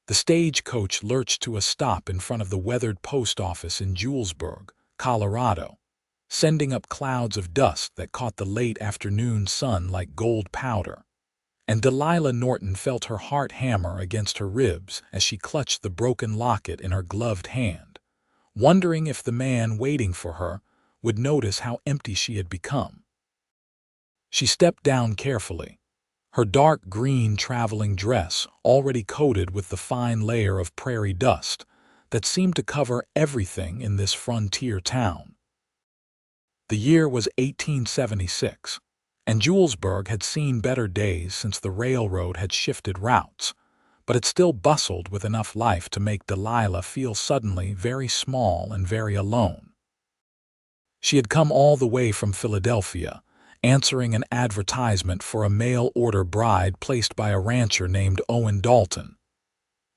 The stagecoach lurched to a stop in front of the weathered post office in Julesburg, Colorado, sending up clouds of dust that caught the late afternoon sun like gold powder. And Delilah Norton felt her heart hammer against her ribs as she clutched the broken locket in her gloved hand, wondering if the man waiting for her would notice how empty she had become. She stepped down carefully, her dark green traveling dress already coated with the fine layer of prairie dust that seemed to cover everything in this frontier town. The year was 1876, and Julesburg had seen better days since the railroad had shifted routes, but it still bustled with enough life to make Delilah feel suddenly very small and very alone. She had come all the way from Philadelphia, answering an advertisement for a mail-order bride placed by a rancher named Owen Dalton.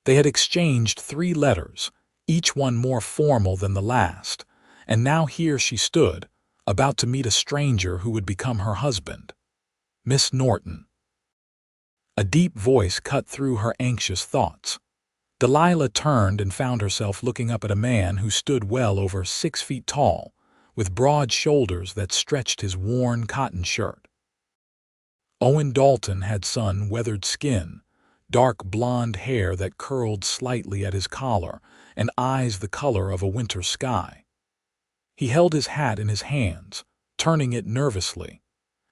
They had exchanged 3 letters, each one more formal than the last, and now here she stood, about to meet a stranger who would become her husband. Miss Norton. A deep voice cut through her anxious thoughts. Delilah turned and found herself looking up at a man who stood well over 6 feet tall, with broad shoulders that stretched his worn cotton shirt. Owen Dalton had sun-weathered skin, dark blonde hair that curled slightly at his collar, and eyes the color of a winter sky. He held his hat in his hands, turning it nervously,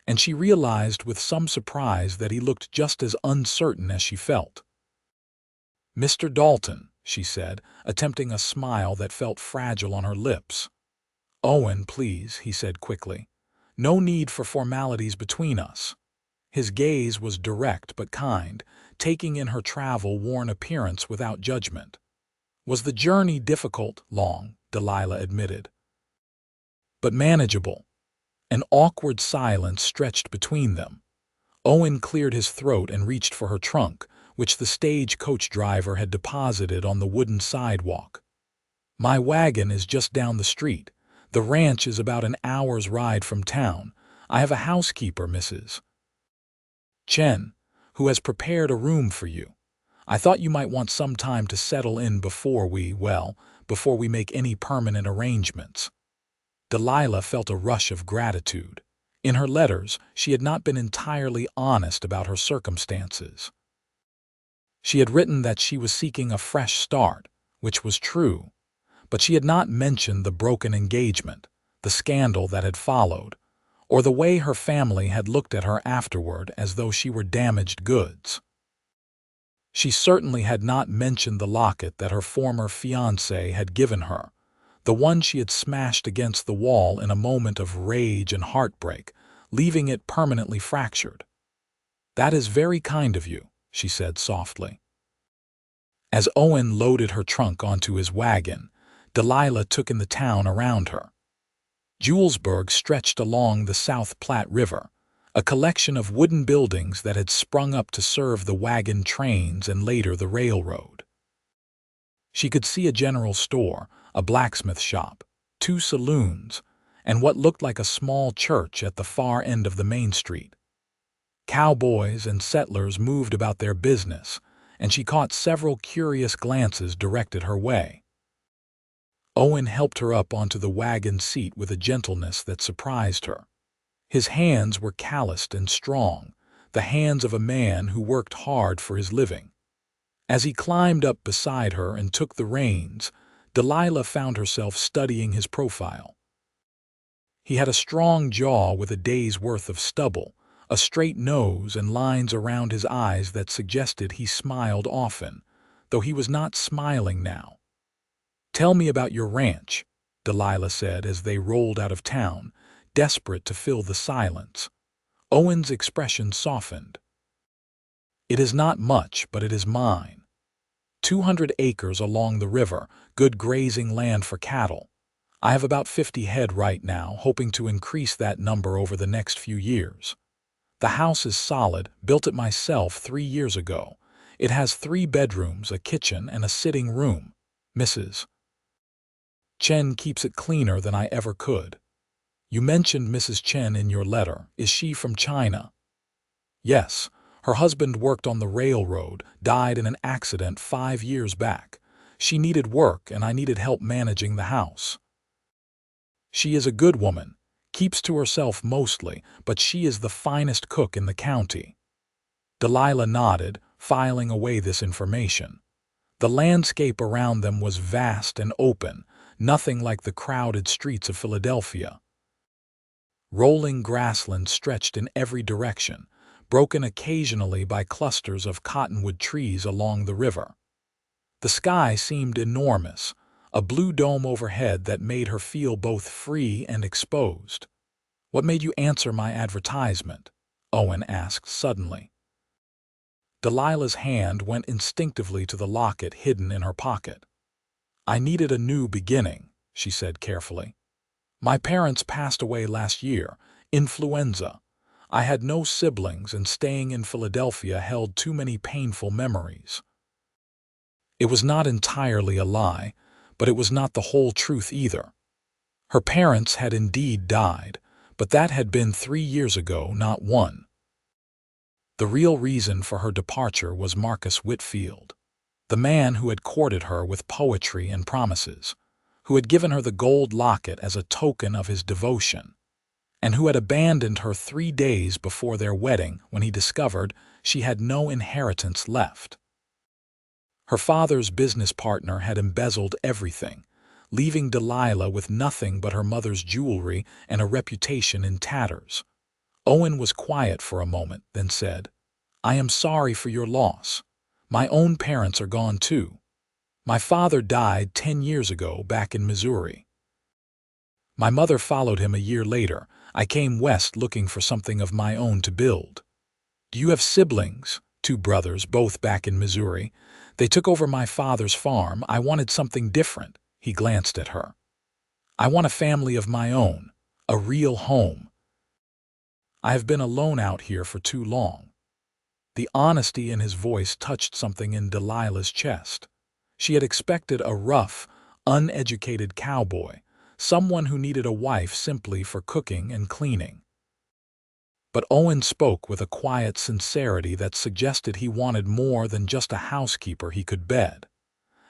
and she realized with some surprise that he looked just as uncertain as she felt. "Mr. Dalton," she said, attempting a smile that felt fragile on her lips. "Owen, please," he said quickly. "No need for formalities between us." His gaze was direct but kind, taking in her travel-worn appearance without judgment. Was the journey difficult? Long, Delilah admitted, but manageable. An awkward silence stretched between them. Owen cleared his throat and reached for her trunk, which the stagecoach driver had deposited on the wooden sidewalk. "My wagon is just down the street. The ranch is about an hour's ride from town. I have a housekeeper, Mrs. Chen, who has prepared a room for you. I thought you might want some time to settle in before we make any permanent arrangements." Delilah felt a rush of gratitude. In her letters, she had not been entirely honest about her circumstances. She had written that she was seeking a fresh start, which was true, but she had not mentioned the broken engagement, the scandal that had followed, or the way her family had looked at her afterward as though she were damaged goods. She certainly had not mentioned the locket that her former fiancé had given her, the one she had smashed against the wall in a moment of rage and heartbreak, leaving it permanently fractured. "That is very kind of you," she said softly. As Owen loaded her trunk onto his wagon, Delilah took in the town around her. Julesburg stretched along the South Platte River, a collection of wooden buildings that had sprung up to serve the wagon trains and later the railroad. She could see a general store, a blacksmith shop, 2 saloons, and what looked like a small church at the far end of the main street. Cowboys and settlers moved about their business, and she caught several curious glances directed her way. Owen helped her up onto the wagon seat with a gentleness that surprised her. His hands were calloused and strong, the hands of a man who worked hard for his living. As he climbed up beside her and took the reins, Delilah found herself studying his profile. He had a strong jaw with a day's worth of stubble, a straight nose and lines around his eyes that suggested he smiled often, though he was not smiling now. "Tell me about your ranch," Delilah said as they rolled out of town, desperate to fill the silence. Owen's expression softened. "It is not much, but it is mine. 200 acres along the river, good grazing land for cattle. I have about 50 head right now, hoping to increase that number over the next few years. The house is solid, built it myself 3 years ago. It has 3 bedrooms, a kitchen, and a sitting room. Mrs. Chen keeps it cleaner than I ever could. You mentioned Mrs. Chen in your letter. Is she from China?" "Yes, Her husband worked on the railroad, died in an accident 5 years back. She needed work and I needed help managing the house. She is a good woman, keeps to herself mostly, but she is the finest cook in the county. Delilah nodded, filing away this information. The landscape around them was vast and open, nothing like the crowded streets of Philadelphia. Rolling grassland stretched in every direction, broken occasionally by clusters of cottonwood trees along the river. The sky seemed enormous, a blue dome overhead that made her feel both free and exposed. "What made you answer my advertisement?" Owen asked suddenly. Delilah's hand went instinctively to the locket hidden in her pocket. "I needed a new beginning," she said carefully. "My parents passed away last year, influenza. I had no siblings and staying in Philadelphia held too many painful memories." It was not entirely a lie, but it was not the whole truth either. Her parents had indeed died, but that had been 3 years ago, not one. The real reason for her departure was Marcus Whitfield, the man who had courted her with poetry and promises, who had given her the gold locket as a token of his devotion, and who had abandoned her 3 days before their wedding when he discovered she had no inheritance left. Her father's business partner had embezzled everything, leaving Delilah with nothing but her mother's jewelry and a reputation in tatters. Owen was quiet for a moment, then said, "I am sorry for your loss. My own parents are gone too. My father died 10 years ago back in Missouri. My mother followed him a year later. I came west looking for something of my own to build." "Do you have siblings?" "2 brothers, both back in Missouri. They took over my father's farm. I wanted something different." He glanced at her. "I want a family of my own, a real home. I have been alone out here for too long." The honesty in his voice touched something in Delilah's chest. She had expected a rough, uneducated cowboy, someone who needed a wife simply for cooking and cleaning. But Owen spoke with a quiet sincerity that suggested he wanted more than just a housekeeper he could bed.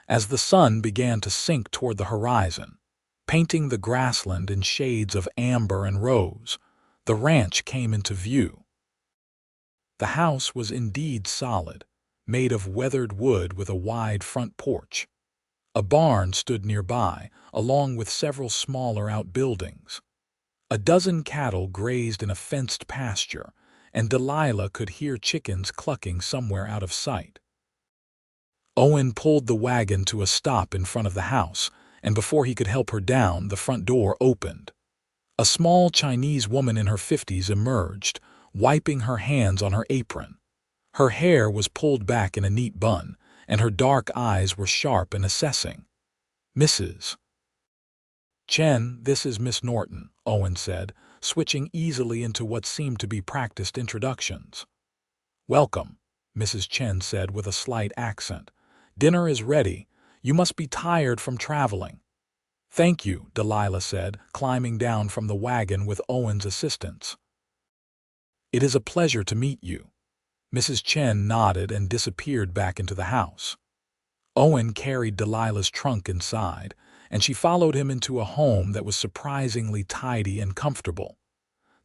As the sun began to sink toward the horizon, painting the grassland in shades of amber and rose, the ranch came into view. The house was indeed solid, made of weathered wood with a wide front porch. A barn stood nearby, along with several smaller outbuildings. A dozen cattle grazed in a fenced pasture, and Delilah could hear chickens clucking somewhere out of sight. Owen pulled the wagon to a stop in front of the house, and before he could help her down, the front door opened. A small Chinese woman in her 50s emerged, wiping her hands on her apron. Her hair was pulled back in a neat bun, and her dark eyes were sharp and assessing. "Mrs. Chen, this is Miss Norton," Owen said, switching easily into what seemed to be practiced introductions. "Welcome," Mrs. Chen said with a slight accent. "Dinner is ready. You must be tired from traveling." "Thank you," Delilah said, climbing down from the wagon with Owen's assistance. "It is a pleasure to meet you." Mrs. Chen nodded and disappeared back into the house. Owen carried Delilah's trunk inside, and she followed him into a home that was surprisingly tidy and comfortable.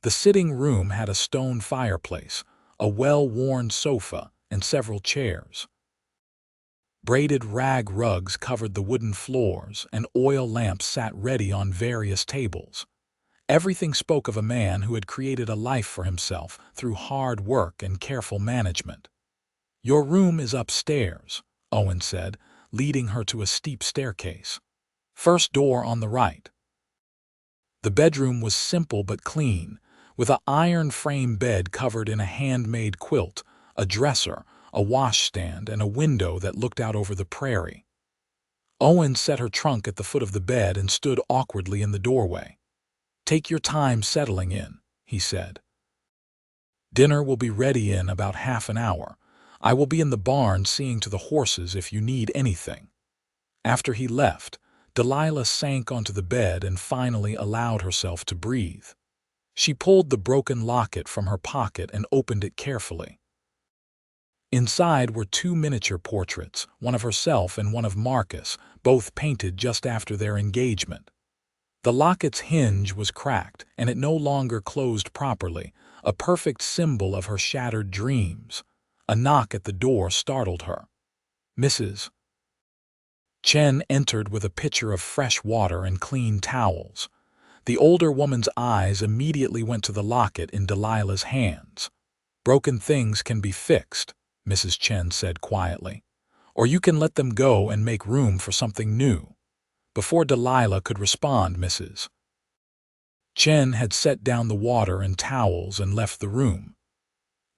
The sitting room had a stone fireplace, a well-worn sofa, and several chairs. Braided rag rugs covered the wooden floors, and oil lamps sat ready on various tables. Everything spoke of a man who had created a life for himself through hard work and careful management. "Your room is upstairs," Owen said, leading her to a steep staircase. "First door on the right." The bedroom was simple but clean, with an iron frame bed covered in a handmade quilt, a dresser, a washstand, and a window that looked out over the prairie. Owen set her trunk at the foot of the bed and stood awkwardly in the doorway. "Take your time settling in," he said. "Dinner will be ready in about half an hour. I will be in the barn seeing to the horses if you need anything." After he left, Delilah sank onto the bed and finally allowed herself to breathe. She pulled the broken locket from her pocket and opened it carefully. Inside were two miniature portraits, one of herself and one of Marcus, both painted just after their engagement. The locket's hinge was cracked, and it no longer closed properly, a perfect symbol of her shattered dreams. A knock at the door startled her. Mrs. Chen entered with a pitcher of fresh water and clean towels. The older woman's eyes immediately went to the locket in Delilah's hands. "Broken things can be fixed," Mrs. Chen said quietly. "Or you can let them go and make room for something new." Before Delilah could respond, Mrs. Chen had set down the water and towels and left the room.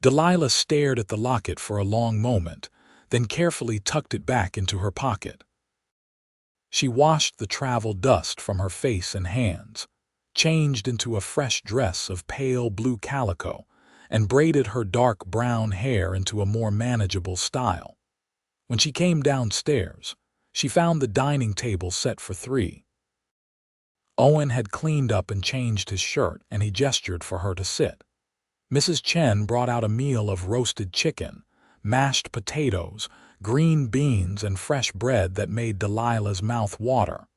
Delilah stared at the locket for a long moment, then carefully tucked it back into her pocket. She washed the travel dust from her face and hands, changed into a fresh dress of pale blue calico, and braided her dark brown hair into a more manageable style. When she came downstairs, she found the dining table set for three. Owen had cleaned up and changed his shirt, and he gestured for her to sit. Mrs. Chen brought out a meal of roasted chicken, mashed potatoes, green beans, and fresh bread that made Delilah's mouth water.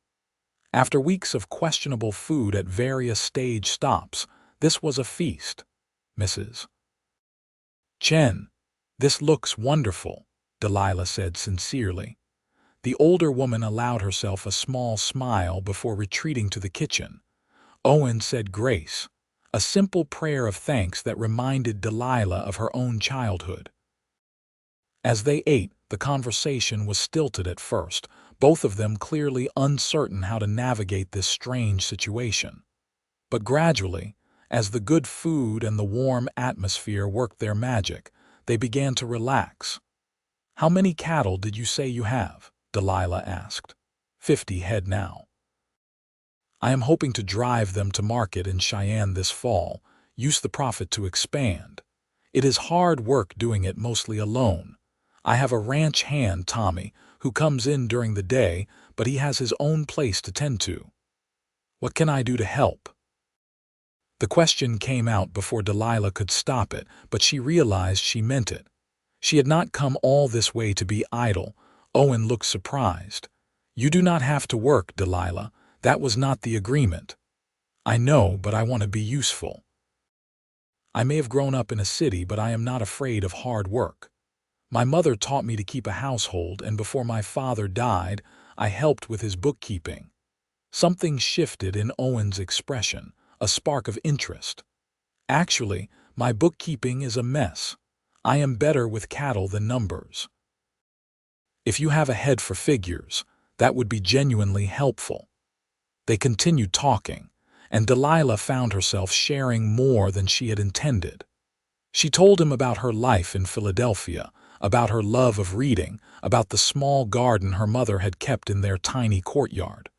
After weeks of questionable food at various stage stops, this was a feast. "Mrs. Chen, this looks wonderful," Delilah said sincerely. The older woman allowed herself a small smile before retreating to the kitchen. Owen said grace, a simple prayer of thanks that reminded Delilah of her own childhood. As they ate, the conversation was stilted at first, both of them clearly uncertain how to navigate this strange situation. But gradually, as the good food and the warm atmosphere worked their magic, they began to relax. "How many cattle did you say you have?" Delilah asked. 50 head now. "I am hoping to drive them to market in Cheyenne this fall, use the profit to expand. It is hard work doing it mostly alone. I have a ranch hand, Tommy, who comes in during the day, but he has his own place to tend to. What can I do to help?" The question came out before Delilah could stop it, but she realized she meant it. She had not come all this way to be idle. Owen looked surprised. "You do not have to work, Delilah. That was not the agreement." "I know, but I want to be useful. I may have grown up in a city, but I am not afraid of hard work. My mother taught me to keep a household, and before my father died, I helped with his bookkeeping." Something shifted in Owen's expression, a spark of interest. "Actually, my bookkeeping is a mess. I am better with cattle than numbers. If you have a head for figures, that would be genuinely helpful." They continued talking, and Delilah found herself sharing more than she had intended. She told him about her life in Philadelphia, about her love of reading, about the small garden her mother had kept in their tiny courtyard.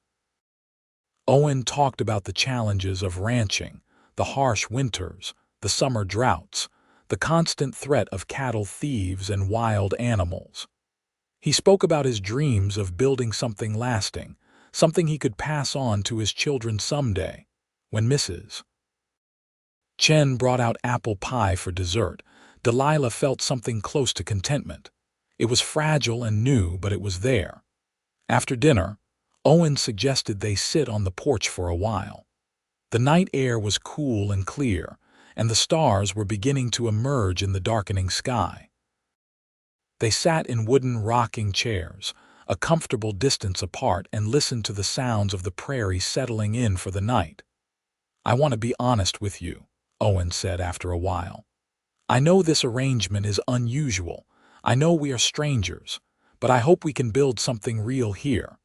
Owen talked about the challenges of ranching, the harsh winters, the summer droughts, the constant threat of cattle thieves and wild animals. He spoke about his dreams of building something lasting, something he could pass on to his children someday. When Mrs. Chen brought out apple pie for dessert, Delilah felt something close to contentment. It was fragile and new, but it was there. After dinner, Owen suggested they sit on the porch for a while. The night air was cool and clear, and the stars were beginning to emerge in the darkening sky. They sat in wooden rocking chairs, a comfortable distance apart, and listened to the sounds of the prairie settling in for the night. "I want to be honest with you," Owen said after a while. "I know this arrangement is unusual. I know we are strangers, but I hope we can build something real here.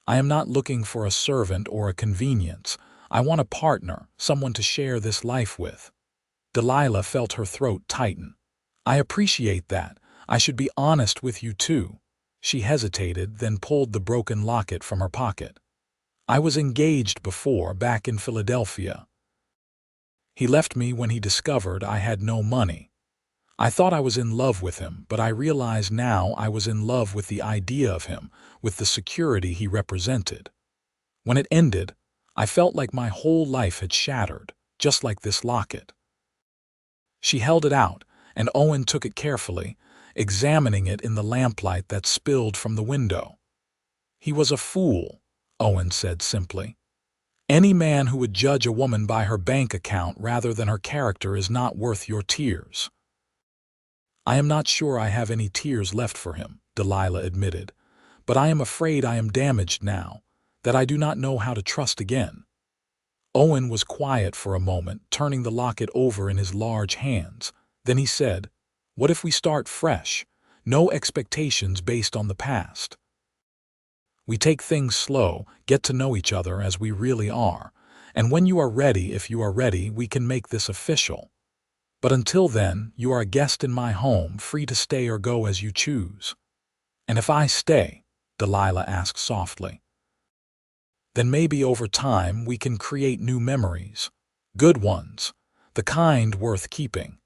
I am not looking for a servant or a convenience. I want a partner, someone to share this life with." Delilah felt her throat tighten. "I appreciate that. I should be honest with you too." She hesitated, then pulled the broken locket from her pocket. "I was engaged before, back in Philadelphia. He left me when he discovered I had no money. I thought I was in love with him, but I realize now I was in love with the idea of him, with the security he represented. When it ended, I felt like my whole life had shattered, just like this locket." She held it out, and Owen took it carefully, examining it in the lamplight that spilled from the window. "He was a fool," Owen said simply. "Any man who would judge a woman by her bank account rather than her character is not worth your tears." "I am not sure I have any tears left for him," Delilah admitted, "but I am afraid I am damaged now, that I do not know how to trust again." Owen was quiet for a moment, turning the locket over in his large hands. Then he said, "What if we start fresh? No expectations based on the past. We take things slow, get to know each other as we really are, and when you are ready, if you are ready, we can make this official. But until then, you are a guest in my home, free to stay or go as you choose." "And if I stay?" Delilah asked softly. "Then maybe over time we can create new memories. Good ones. The kind worth keeping."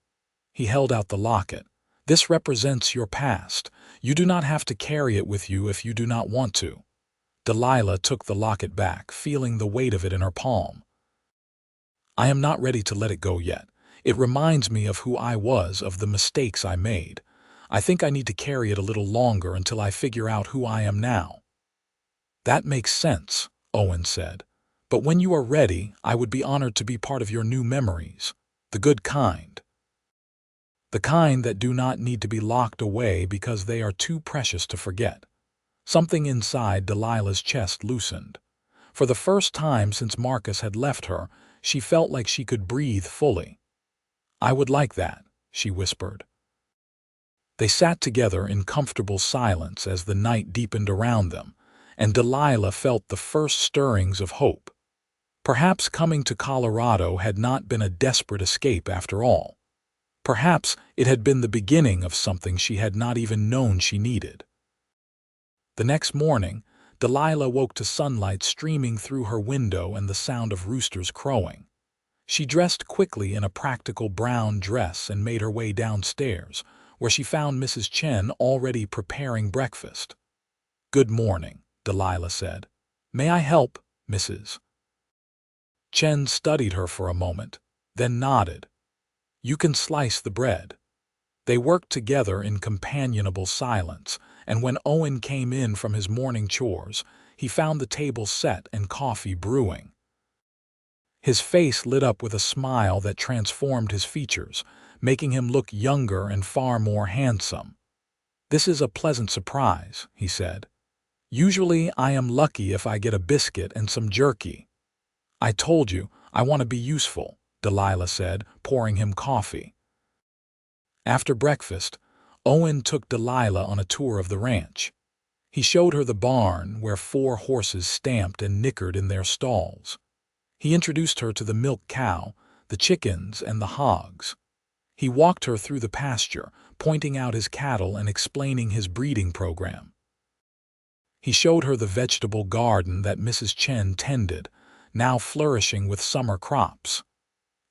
He held out the locket. "This represents your past. You do not have to carry it with you if you do not want to." Delilah took the locket back, feeling the weight of it in her palm. "I am not ready to let it go yet. It reminds me of who I was, of the mistakes I made. I think I need to carry it a little longer until I figure out who I am now." "That makes sense," Owen said. "But when you are ready, I would be honored to be part of your new memories. The good kind. The kind that do not need to be locked away because they are too precious to forget." Something inside Delilah's chest loosened. For the first time since Marcus had left her, she felt like she could breathe fully. "I would like that," she whispered. They sat together in comfortable silence as the night deepened around them, and Delilah felt the first stirrings of hope. Perhaps coming to Colorado had not been a desperate escape after all. Perhaps it had been the beginning of something she had not even known she needed. The next morning, Delilah woke to sunlight streaming through her window and the sound of roosters crowing. She dressed quickly in a practical brown dress and made her way downstairs, where she found Mrs. Chen already preparing breakfast. "Good morning," Delilah said. "May I help, Mrs.?" Chen studied her for a moment, then nodded. "You can slice the bread." They worked together in companionable silence, and when Owen came in from his morning chores, he found the table set and coffee brewing. His face lit up with a smile that transformed his features, making him look younger and far more handsome. "This is a pleasant surprise," he said. "Usually I am lucky if I get a biscuit and some jerky." "I told you, I want to be useful," Delilah said, pouring him coffee. After breakfast, Owen took Delilah on a tour of the ranch. He showed her the barn where 4 horses stamped and nickered in their stalls. He introduced her to the milk cow, the chickens, and the hogs. He walked her through the pasture, pointing out his cattle and explaining his breeding program. He showed her the vegetable garden that Mrs. Chen tended, now flourishing with summer crops.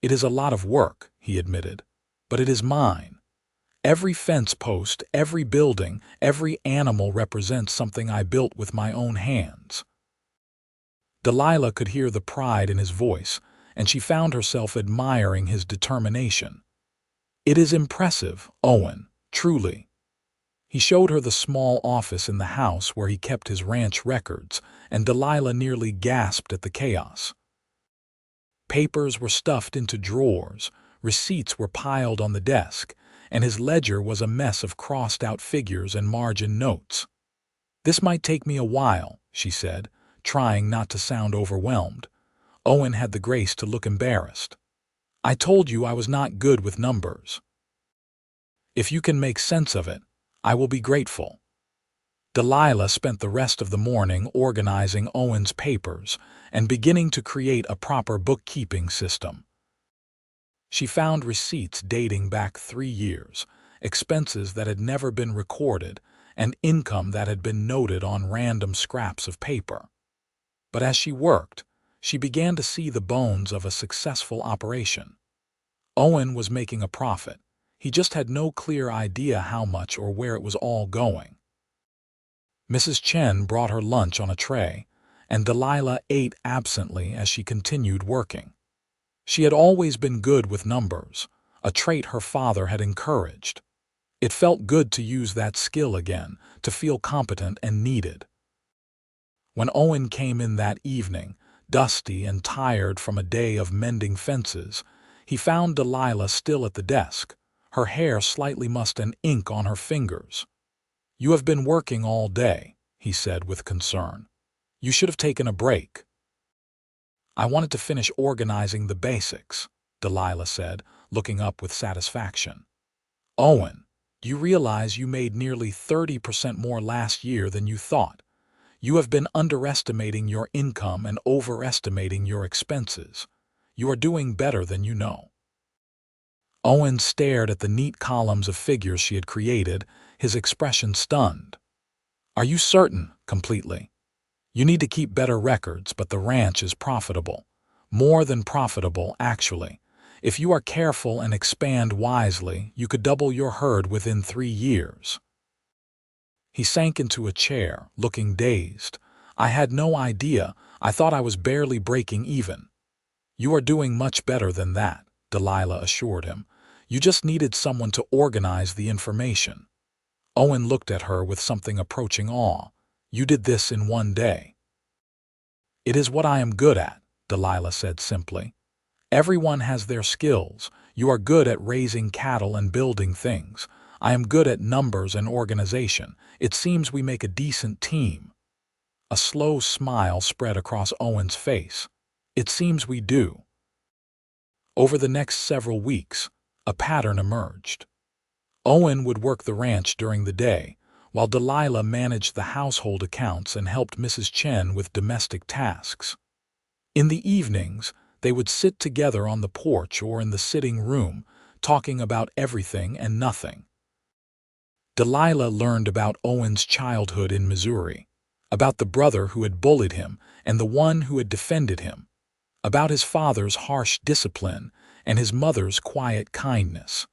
"It is a lot of work," he admitted, "but it is mine. Every fence post, every building, every animal represents something I built with my own hands." Delilah could hear the pride in his voice, and she found herself admiring his determination. "It is impressive, Owen, truly." He showed her the small office in the house where he kept his ranch records, and Delilah nearly gasped at the chaos. Papers were stuffed into drawers, receipts were piled on the desk, and his ledger was a mess of crossed-out figures and margin notes. "This might take me a while," she said, trying not to sound overwhelmed. Owen had the grace to look embarrassed. "I told you I was not good with numbers. If you can make sense of it, I will be grateful." Delilah spent the rest of the morning organizing Owen's papers and beginning to create a proper bookkeeping system. She found receipts dating back 3 years, expenses that had never been recorded, and income that had been noted on random scraps of paper. But as she worked, she began to see the bones of a successful operation. Owen was making a profit. He just had no clear idea how much or where it was all going. Mrs. Chen brought her lunch on a tray, and Delilah ate absently as she continued working. She had always been good with numbers, a trait her father had encouraged. It felt good to use that skill again, to feel competent and needed. When Owen came in that evening, dusty and tired from a day of mending fences, he found Delilah still at the desk, her hair slightly mussed and ink on her fingers. "You have been working all day," he said with concern. "You should have taken a break." "I wanted to finish organizing the basics," Delilah said, looking up with satisfaction. "Owen, do you realize you made nearly 30% more last year than you thought? You have been underestimating your income and overestimating your expenses. You are doing better than you know." Owen stared at the neat columns of figures she had created, his expression stunned. "Are you certain?" "Completely. You need to keep better records, but the ranch is profitable. More than profitable, actually. If you are careful and expand wisely, you could double your herd within 3 years. He sank into a chair, looking dazed. "I had no idea. I thought I was barely breaking even." "You are doing much better than that," Delilah assured him. "You just needed someone to organize the information." Owen looked at her with something approaching awe. "You did this in 1 day." "It is what I am good at," Delilah said simply. "Everyone has their skills. You are good at raising cattle and building things. I am good at numbers and organization. It seems we make a decent team." A slow smile spread across Owen's face. "It seems we do." Over the next several weeks, a pattern emerged. Owen would work the ranch during the day, while Delilah managed the household accounts and helped Mrs. Chen with domestic tasks. In the evenings, they would sit together on the porch or in the sitting room, talking about everything and nothing. Delilah learned about Owen's childhood in Missouri, about the brother who had bullied him and the one who had defended him, about his father's harsh discipline and his mother's quiet kindness.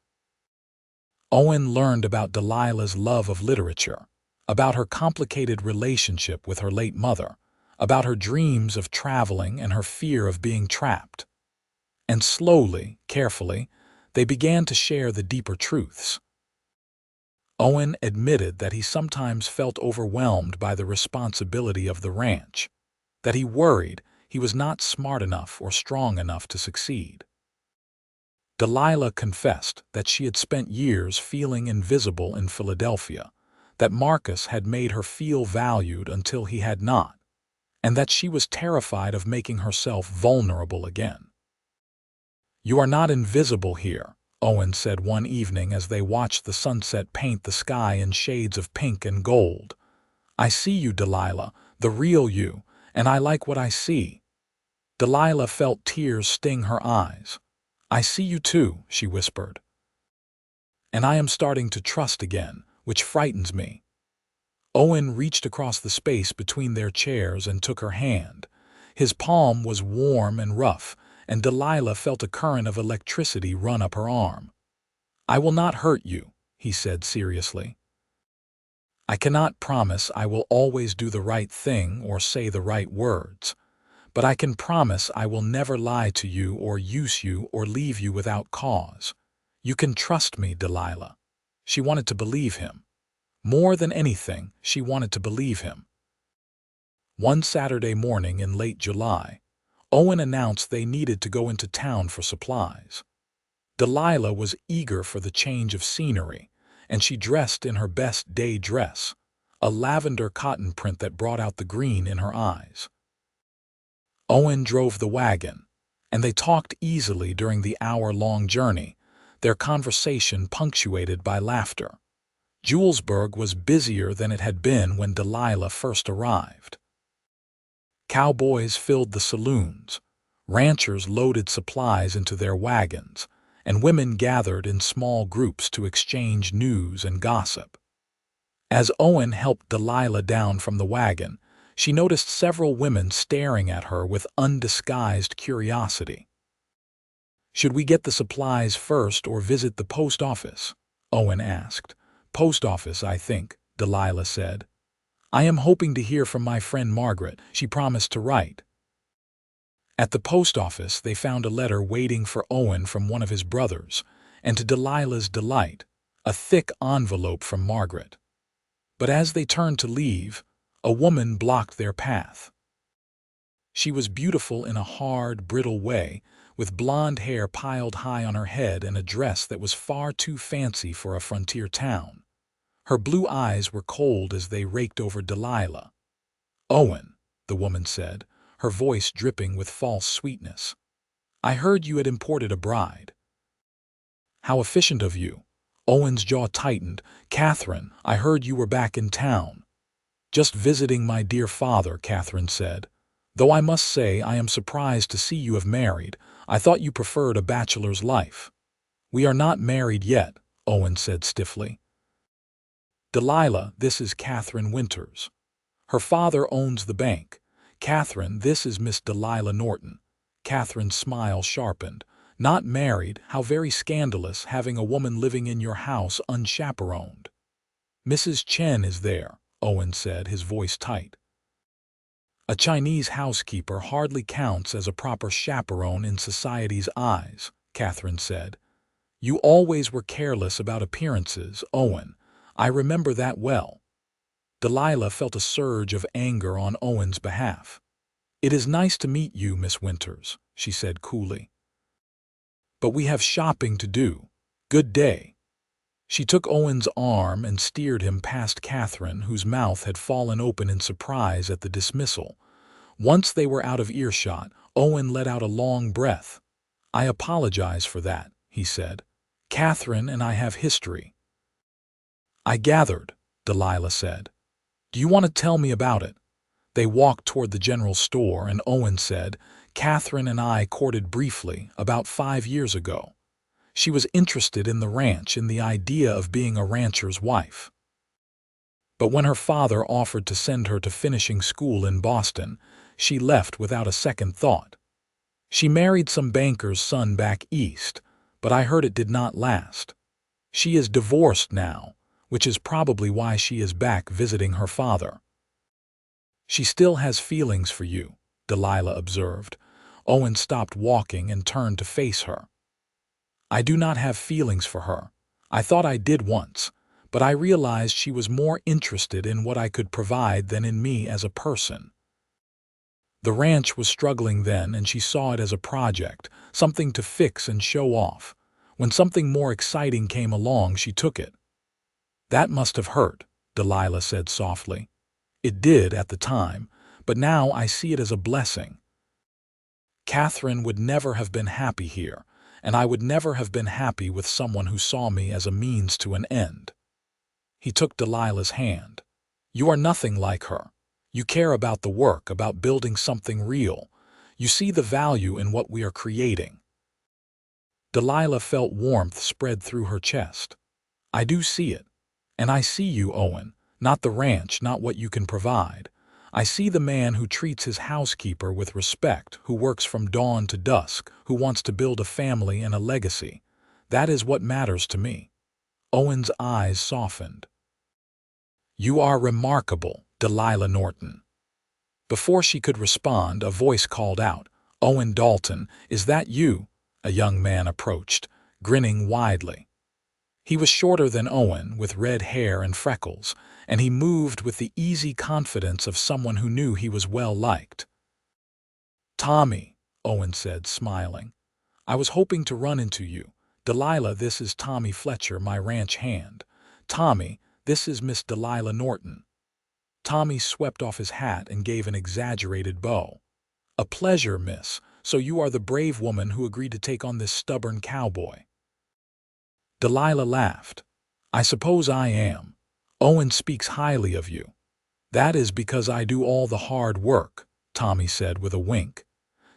Owen learned about Delilah's love of literature, about her complicated relationship with her late mother, about her dreams of traveling and her fear of being trapped. And slowly, carefully, they began to share the deeper truths. Owen admitted that he sometimes felt overwhelmed by the responsibility of the ranch, that he worried he was not smart enough or strong enough to succeed. Delilah confessed that she had spent years feeling invisible in Philadelphia, that Marcus had made her feel valued until he had not, and that she was terrified of making herself vulnerable again. "You are not invisible here," Owen said one evening as they watched the sunset paint the sky in shades of pink and gold. "I see you, Delilah, the real you, and I like what I see." Delilah felt tears sting her eyes. "I see you too," she whispered. "And I am starting to trust again, which frightens me." Owen reached across the space between their chairs and took her hand. His palm was warm and rough, and Delilah felt a current of electricity run up her arm. "I will not hurt you," he said seriously. "I cannot promise I will always do the right thing or say the right words, but I can promise I will never lie to you or use you or leave you without cause. You can trust me, Delilah." She wanted to believe him. More than anything, she wanted to believe him. One Saturday morning in late July, Owen announced they needed to go into town for supplies. Delilah was eager for the change of scenery, and she dressed in her best day dress, a lavender cotton print that brought out the green in her eyes. Owen drove the wagon, and they talked easily during the hour-long journey, their conversation punctuated by laughter. Julesburg was busier than it had been when Delilah first arrived. Cowboys filled the saloons, ranchers loaded supplies into their wagons, and women gathered in small groups to exchange news and gossip. As Owen helped Delilah down from the wagon, she noticed several women staring at her with undisguised curiosity. "Should we get the supplies first or visit the post office?" Owen asked. "Post office, I think," Delilah said. "I am hoping to hear from my friend Margaret. She promised to write." At the post office, they found a letter waiting for Owen from one of his brothers, and to Delilah's delight, a thick envelope from Margaret. But as they turned to leave, a woman blocked their path. She was beautiful in a hard, brittle way, with blonde hair piled high on her head and a dress that was far too fancy for a frontier town. Her blue eyes were cold as they raked over Delilah. "Owen," the woman said, her voice dripping with false sweetness, "I heard you had imported a bride." "How efficient of you." Owen's jaw tightened. "Catherine, I heard you were back in town." "Just visiting my dear father," Catherine said. "Though I must say I am surprised to see you have married. I thought you preferred a bachelor's life." "We are not married yet," Owen said stiffly. "Delilah, this is Catherine Winters. Her father owns the bank. Catherine, this is Miss Delilah Norton." Catherine's smile sharpened. "Not married? How very scandalous, having a woman living in your house unchaperoned." "Mrs. Chen is there," Owen said, his voice tight. "A Chinese housekeeper hardly counts as a proper chaperone in society's eyes," Catherine said. "You always were careless about appearances, Owen. I remember that well." Delilah felt a surge of anger on Owen's behalf. "It is nice to meet you, Miss Winters," she said coolly. "But we have shopping to do. Good day." She took Owen's arm and steered him past Catherine, whose mouth had fallen open in surprise at the dismissal. Once they were out of earshot, Owen let out a long breath. "I apologize for that," he said. "Catherine and I have history." "I gathered," Delilah said. "Do you want to tell me about it?" They walked toward the general store, and Owen said, "Catherine and I courted briefly, about 5 years ago. She was interested in the ranch, in the idea of being a rancher's wife. But when her father offered to send her to finishing school in Boston, she left without a second thought. She married some banker's son back east, but I heard it did not last. She is divorced now, which is probably why she is back visiting her father." "She still has feelings for you," Delilah observed. Owen stopped walking and turned to face her. "I do not have feelings for her. I thought I did once, but I realized she was more interested in what I could provide than in me as a person. The ranch was struggling then, and she saw it as a project, something to fix and show off. When something more exciting came along, she took it." "That must have hurt," Delilah said softly. "It did at the time, but now I see it as a blessing. Catherine would never have been happy here, and I would never have been happy with someone who saw me as a means to an end." He took Delilah's hand. "You are nothing like her. You care about the work, about building something real. You see the value in what we are creating." Delilah felt warmth spread through her chest. "I do see it. And I see you, Owen, not the ranch, not what you can provide. I see the man who treats his housekeeper with respect, who works from dawn to dusk, who wants to build a family and a legacy. That is what matters to me." Owen's eyes softened. "You are remarkable, Delilah Norton." Before she could respond, a voice called out, "Owen Dalton, is that you?" A young man approached, grinning widely. He was shorter than Owen, with red hair and freckles, and he moved with the easy confidence of someone who knew he was well liked. "Tommy," Owen said, smiling. "I was hoping to run into you. Delilah, this is Tommy Fletcher, my ranch hand. Tommy, this is Miss Delilah Norton." Tommy swept off his hat and gave an exaggerated bow. "A pleasure, miss. So you are the brave woman who agreed to take on this stubborn cowboy." Delilah laughed. "I suppose I am. Owen speaks highly of you." "That is because I do all the hard work," Tommy said with a wink.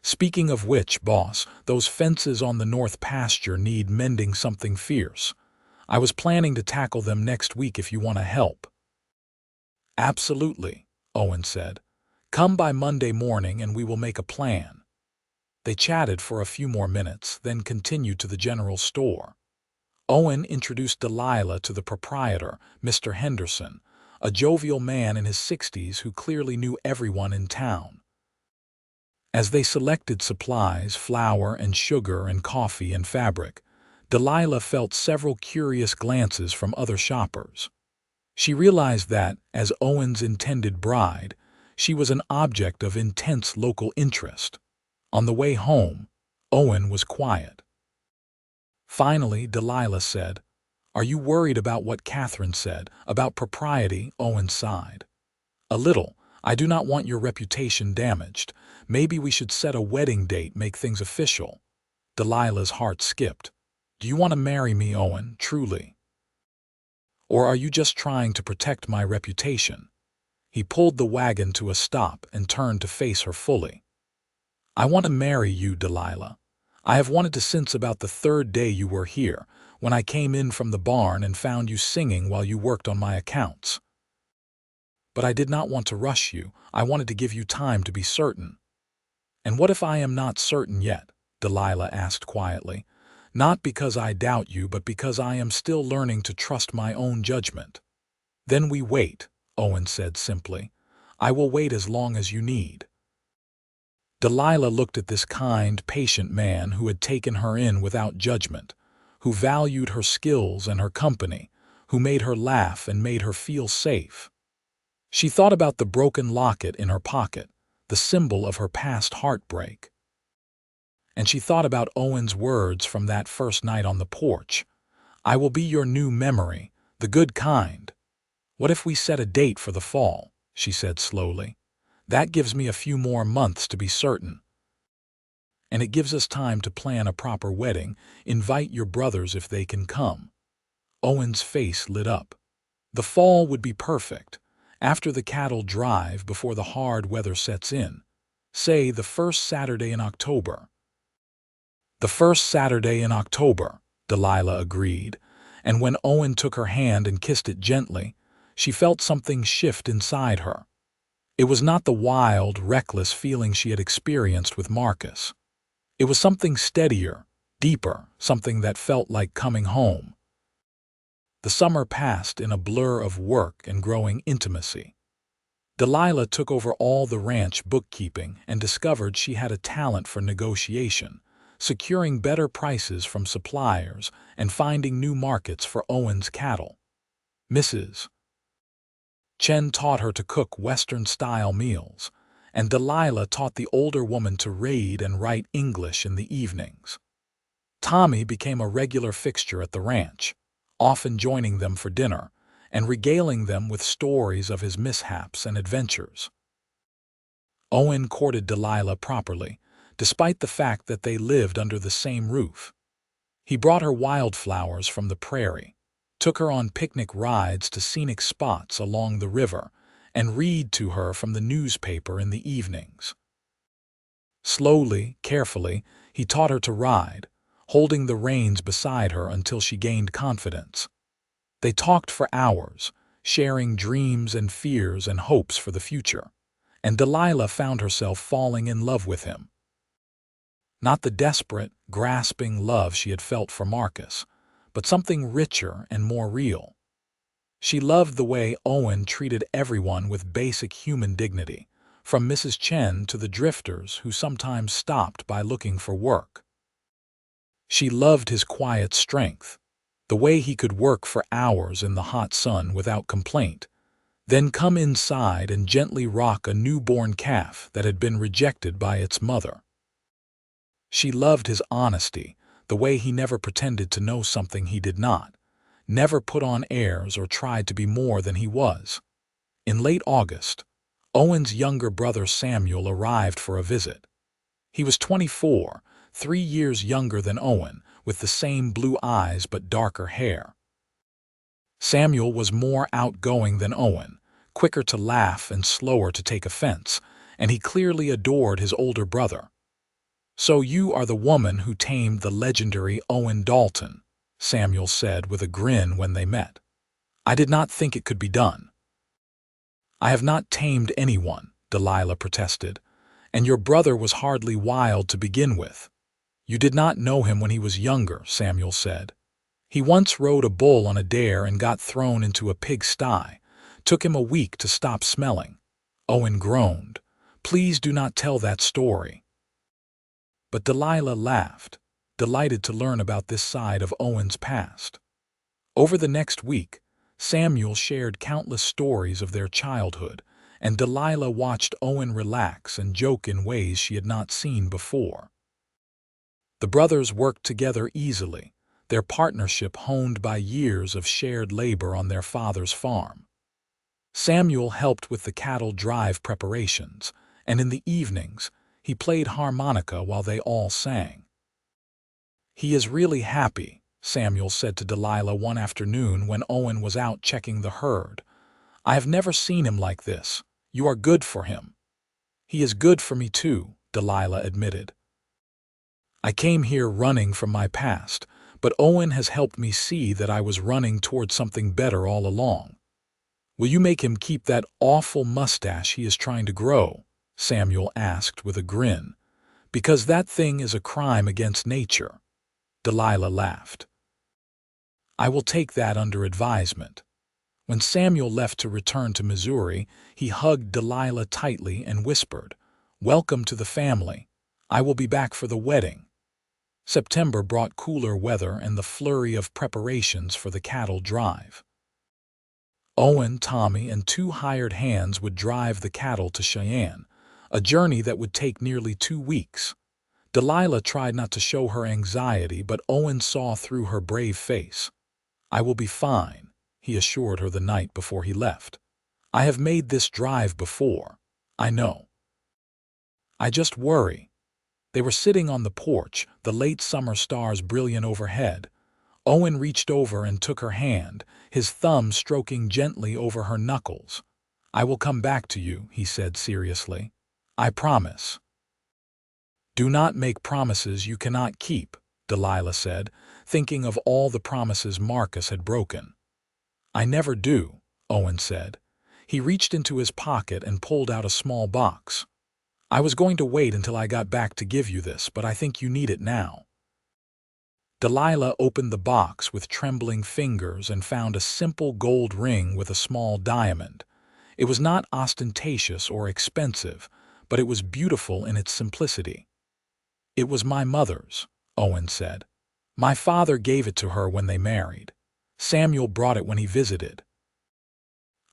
"Speaking of which, boss, those fences on the north pasture need mending something fierce. I was planning to tackle them next week if you want to help." "Absolutely," Owen said. "Come by Monday morning and we will make a plan." They chatted for a few more minutes, then continued to the general store. Owen introduced Delilah to the proprietor, Mr. Henderson, a jovial man in his 60s who clearly knew everyone in town. As they selected supplies, flour and sugar and coffee and fabric, Delilah felt several curious glances from other shoppers. She realized that, as Owen's intended bride, she was an object of intense local interest. On the way home, Owen was quiet. Finally, Delilah said, "Are you worried about what Catherine said, about propriety?" Owen sighed. "A little. I do not want your reputation damaged. Maybe we should set a wedding date, make things official." Delilah's heart skipped. "Do you want to marry me, Owen, truly? Or are you just trying to protect my reputation?" He pulled the wagon to a stop and turned to face her fully. "I want to marry you, Delilah. I have wanted to since about the third day you were here, when I came in from the barn and found you singing while you worked on my accounts. But I did not want to rush you. I wanted to give you time to be certain." "And what if I am not certain yet?" Delilah asked quietly. "Not because I doubt you, but because I am still learning to trust my own judgment." "Then we wait," Owen said simply. "I will wait as long as you need." Delilah looked at this kind, patient man who had taken her in without judgment, who valued her skills and her company, who made her laugh and made her feel safe. She thought about the broken locket in her pocket, the symbol of her past heartbreak. And she thought about Owen's words from that first night on the porch. "I will be your new memory, the good kind." "What if we set a date for the fall?" she said slowly. "That gives me a few more months to be certain. And it gives us time to plan a proper wedding. Invite your brothers if they can come." Owen's face lit up. The fall would be perfect. After the cattle drive, before the hard weather sets in. Say the first Saturday in October. "The first Saturday in October," Delilah agreed, and when Owen took her hand and kissed it gently, she felt something shift inside her. It was not the wild, reckless feeling she had experienced with Marcus. It was something steadier, deeper, something that felt like coming home. The summer passed in a blur of work and growing intimacy. Delilah took over all the ranch bookkeeping and discovered she had a talent for negotiation, securing better prices from suppliers and finding new markets for Owen's cattle. Mrs. Chen taught her to cook Western-style meals, and Delilah taught the older woman to read and write English in the evenings. Tommy became a regular fixture at the ranch, often joining them for dinner and regaling them with stories of his mishaps and adventures. Owen courted Delilah properly, despite the fact that they lived under the same roof. He brought her wildflowers from the prairie, took her on picnic rides to scenic spots along the river, and read to her from the newspaper in the evenings. Slowly, carefully, he taught her to ride, holding the reins beside her until she gained confidence. They talked for hours, sharing dreams and fears and hopes for the future, and Delilah found herself falling in love with him. Not the desperate, grasping love she had felt for Marcus, but something richer and more real. She loved the way Owen treated everyone with basic human dignity, from Mrs. Chen to the drifters who sometimes stopped by looking for work. She loved his quiet strength, the way he could work for hours in the hot sun without complaint, then come inside and gently rock a newborn calf that had been rejected by its mother. She loved his honesty, the way he never pretended to know something he did not, never put on airs or tried to be more than he was. In late August, Owen's younger brother Samuel arrived for a visit. He was 24, 3 years younger than Owen, with the same blue eyes but darker hair. Samuel was more outgoing than Owen, quicker to laugh and slower to take offense, and he clearly adored his older brother. "So you are the woman who tamed the legendary Owen Dalton," Samuel said with a grin when they met. "I did not think it could be done." "I have not tamed anyone," Delilah protested, "and your brother was hardly wild to begin with." "You did not know him when he was younger," Samuel said. "He once rode a bull on a dare and got thrown into a pigsty. Took him a week to stop smelling." Owen groaned. "Please do not tell that story." But Delilah laughed. delighted to learn about this side of Owen's past. Over the next week, Samuel shared countless stories of their childhood, and Delilah watched Owen relax and joke in ways she had not seen before. The brothers worked together easily, their partnership honed by years of shared labor on their father's farm. Samuel helped with the cattle drive preparations, and in the evenings, he played harmonica while they all sang. "He is really happy," Samuel said to Delilah one afternoon when Owen was out checking the herd. "I have never seen him like this. You are good for him." "He is good for me too," Delilah admitted. "I came here running from my past, but Owen has helped me see that I was running toward something better all along." "Will you make him keep that awful mustache he is trying to grow?" Samuel asked with a grin. "Because that thing is a crime against nature." Delilah laughed. "I will take that under advisement." When Samuel left to return to Missouri, he hugged Delilah tightly and whispered, "Welcome to the family. I will be back for the wedding." September brought cooler weather and the flurry of preparations for the cattle drive. Owen, Tommy, and 2 hired hands would drive the cattle to Cheyenne, a journey that would take nearly 2 weeks. Delilah tried not to show her anxiety, but Owen saw through her brave face. "I will be fine," he assured her the night before he left. "I have made this drive before. I know. I just worry." They were sitting on the porch, the late summer stars brilliant overhead. Owen reached over and took her hand, his thumb stroking gently over her knuckles. "I will come back to you," he said seriously. "I promise." "Do not make promises you cannot keep," Delilah said, thinking of all the promises Marcus had broken. "I never do," Owen said. He reached into his pocket and pulled out a small box. "I was going to wait until I got back to give you this, but I think you need it now." Delilah opened the box with trembling fingers and found a simple gold ring with a small diamond. It was not ostentatious or expensive, but it was beautiful in its simplicity. "It was my mother's," Owen said. "My father gave it to her when they married. Samuel brought it when he visited.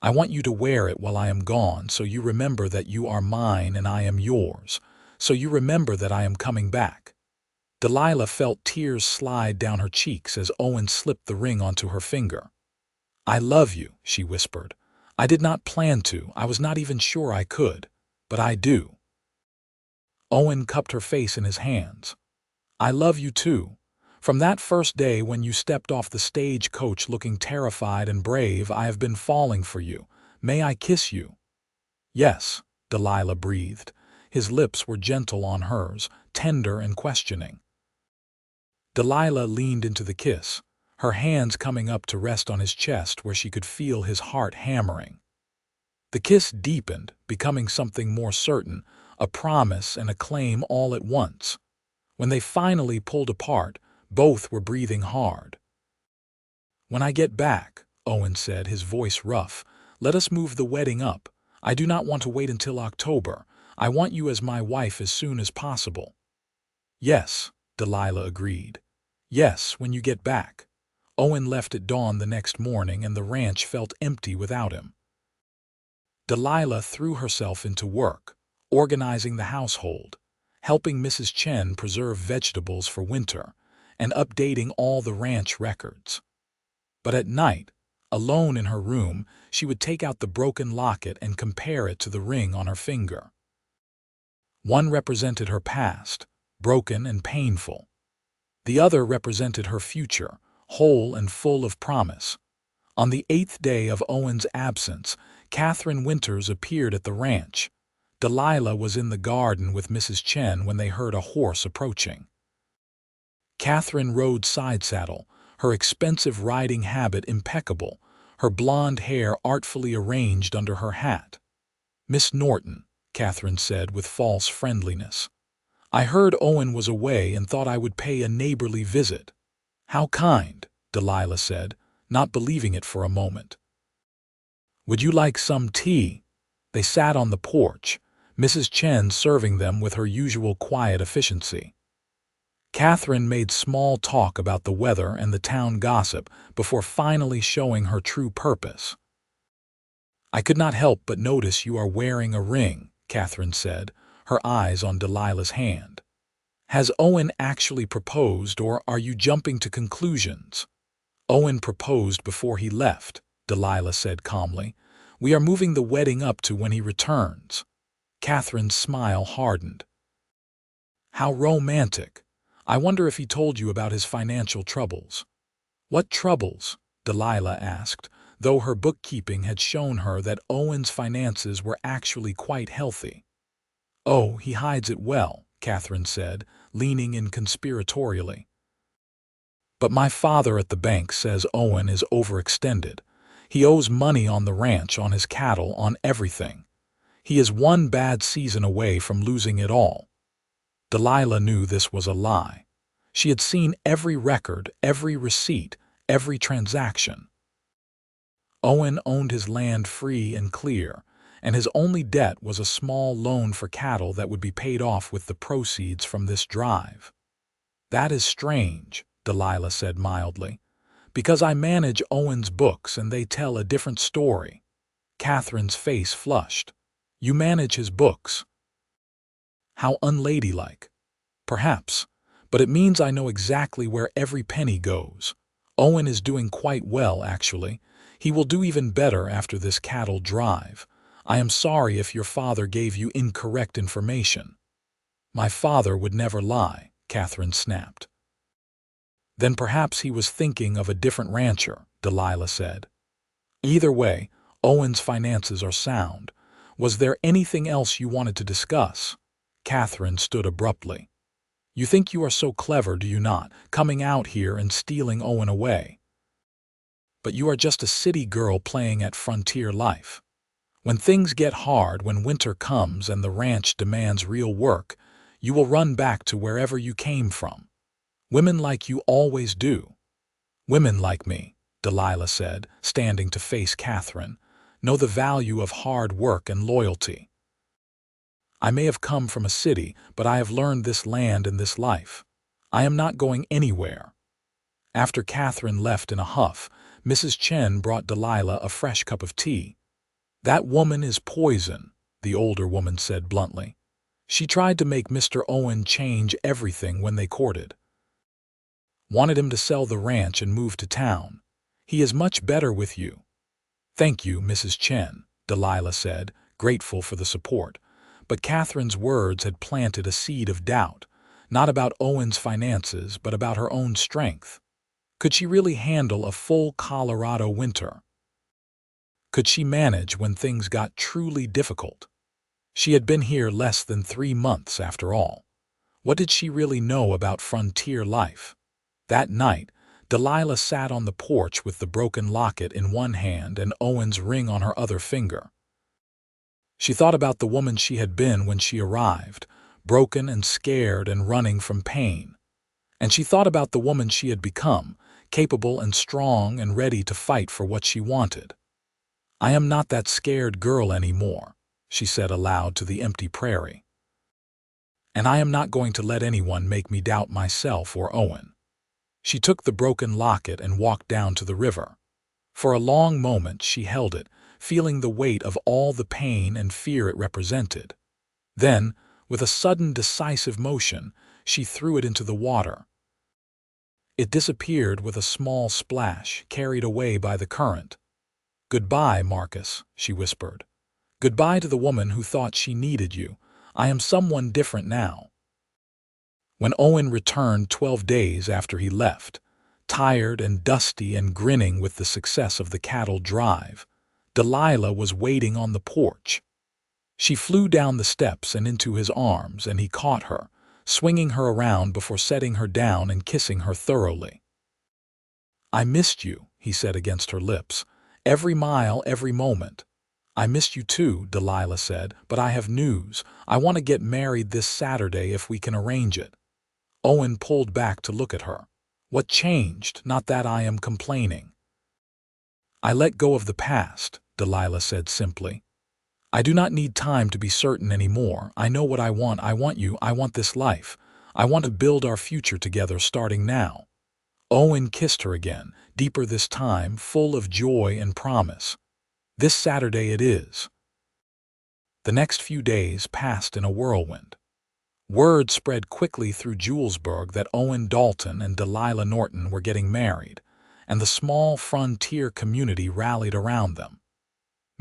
I want you to wear it while I am gone, so you remember that you are mine and I am yours, so you remember that I am coming back." Delilah felt tears slide down her cheeks as Owen slipped the ring onto her finger. "I love you," she whispered. "I did not plan to, I was not even sure I could, but I do." Owen cupped her face in his hands. "I love you too. From that first day when you stepped off the stagecoach looking terrified and brave, I have been falling for you. May I kiss you?" "Yes," Delilah breathed. His lips were gentle on hers, tender and questioning. Delilah leaned into the kiss, her hands coming up to rest on his chest where she could feel his heart hammering. The kiss deepened, becoming something more certain, a promise and a claim all at once. When they finally pulled apart, both were breathing hard. "When I get back," Owen said, his voice rough, "let us move the wedding up. I do not want to wait until October. I want you as my wife as soon as possible." "Yes," Delilah agreed. "Yes, when you get back." Owen left at dawn the next morning, and the ranch felt empty without him. Delilah threw herself into work, organizing the household, helping Mrs. Chen preserve vegetables for winter, and updating all the ranch records. But at night, alone in her room, she would take out the broken locket and compare it to the ring on her finger. One represented her past, broken and painful. The other represented her future, whole and full of promise. On the 8th day of Owen's absence, Catherine Winters appeared at the ranch. Delilah was in the garden with Mrs. Chen when they heard a horse approaching. Catherine rode side saddle, her expensive riding habit impeccable, her blonde hair artfully arranged under her hat. "Miss Norton," Catherine said with false friendliness. "I heard Owen was away and thought I would pay a neighborly visit." "How kind," Delilah said, not believing it for a moment. "Would you like some tea?" They sat on the porch, Mrs. Chen serving them with her usual quiet efficiency. Catherine made small talk about the weather and the town gossip before finally showing her true purpose. "I could not help but notice you are wearing a ring," Catherine said, her eyes on Delilah's hand. "Has Owen actually proposed, or are you jumping to conclusions?" "Owen proposed before he left," Delilah said calmly. "We are moving the wedding up to when he returns." Catherine's smile hardened. "How romantic. I wonder if he told you about his financial troubles." "What troubles?" Delilah asked, though her bookkeeping had shown her that Owen's finances were actually quite healthy. "Oh, he hides it well," Catherine said, leaning in conspiratorially. "But my father at the bank says Owen is overextended. He owes money on the ranch, on his cattle, on everything. He is one bad season away from losing it all." Delilah knew this was a lie. She had seen every record, every receipt, every transaction. Owen owned his land free and clear, and his only debt was a small loan for cattle that would be paid off with the proceeds from this drive. "That is strange," Delilah said mildly, "because I manage Owen's books and they tell a different story." Catherine's face flushed. "You manage his books? How unladylike." "Perhaps, but it means I know exactly where every penny goes. Owen is doing quite well, actually. He will do even better after this cattle drive. I am sorry if your father gave you incorrect information." "My father would never lie," Catherine snapped. "Then perhaps he was thinking of a different rancher," Delilah said. "Either way, Owen's finances are sound. Was there anything else you wanted to discuss?" Catherine stood abruptly. "You think you are so clever, do you not, coming out here and stealing Owen away? But you are just a city girl playing at frontier life. When things get hard, when winter comes and the ranch demands real work, you will run back to wherever you came from. Women like you always do." "Women like me," Delilah said, standing to face Catherine, "know the value of hard work and loyalty. I may have come from a city, but I have learned this land and this life. I am not going anywhere." After Catherine left in a huff, Mrs. Chen brought Delilah a fresh cup of tea. "That woman is poison," the older woman said bluntly. "She tried to make Mr. Owen change everything when they courted. Wanted him to sell the ranch and move to town. He is much better with you." "Thank you, Mrs. Chen," Delilah said, grateful for the support. But Catherine's words had planted a seed of doubt, not about Owen's finances, but about her own strength. Could she really handle a full Colorado winter? Could she manage when things got truly difficult? She had been here less than 3 months, after all. What did she really know about frontier life? That night, Delilah sat on the porch with the broken locket in one hand and Owen's ring on her other finger. She thought about the woman she had been when she arrived, broken and scared and running from pain. And she thought about the woman she had become, capable and strong and ready to fight for what she wanted. "I am not that scared girl anymore," she said aloud to the empty prairie. "And I am not going to let anyone make me doubt myself or Owen." She took the broken locket and walked down to the river. For a long moment she held it, feeling the weight of all the pain and fear it represented. Then, with a sudden decisive motion, she threw it into the water. It disappeared with a small splash, carried away by the current. "Goodbye, Marcus," she whispered. "Goodbye to the woman who thought she needed you. I am someone different now." When Owen returned 12 days after he left, tired and dusty and grinning with the success of the cattle drive, Delilah was waiting on the porch. She flew down the steps and into his arms, and he caught her, swinging her around before setting her down and kissing her thoroughly. "I missed you," he said against her lips. "Every mile, every moment." "I missed you too," Delilah said, "but I have news. I want to get married this Saturday if we can arrange it." Owen pulled back to look at her. "What changed? Not that I am complaining." "I let go of the past," Delilah said simply. "I do not need time to be certain anymore. I know what I want. I want you. I want this life. I want to build our future together starting now." Owen kissed her again, deeper this time, full of joy and promise. "This Saturday it is." The next few days passed in a whirlwind. Word spread quickly through Julesburg that Owen Dalton and Delilah Norton were getting married, and the small frontier community rallied around them.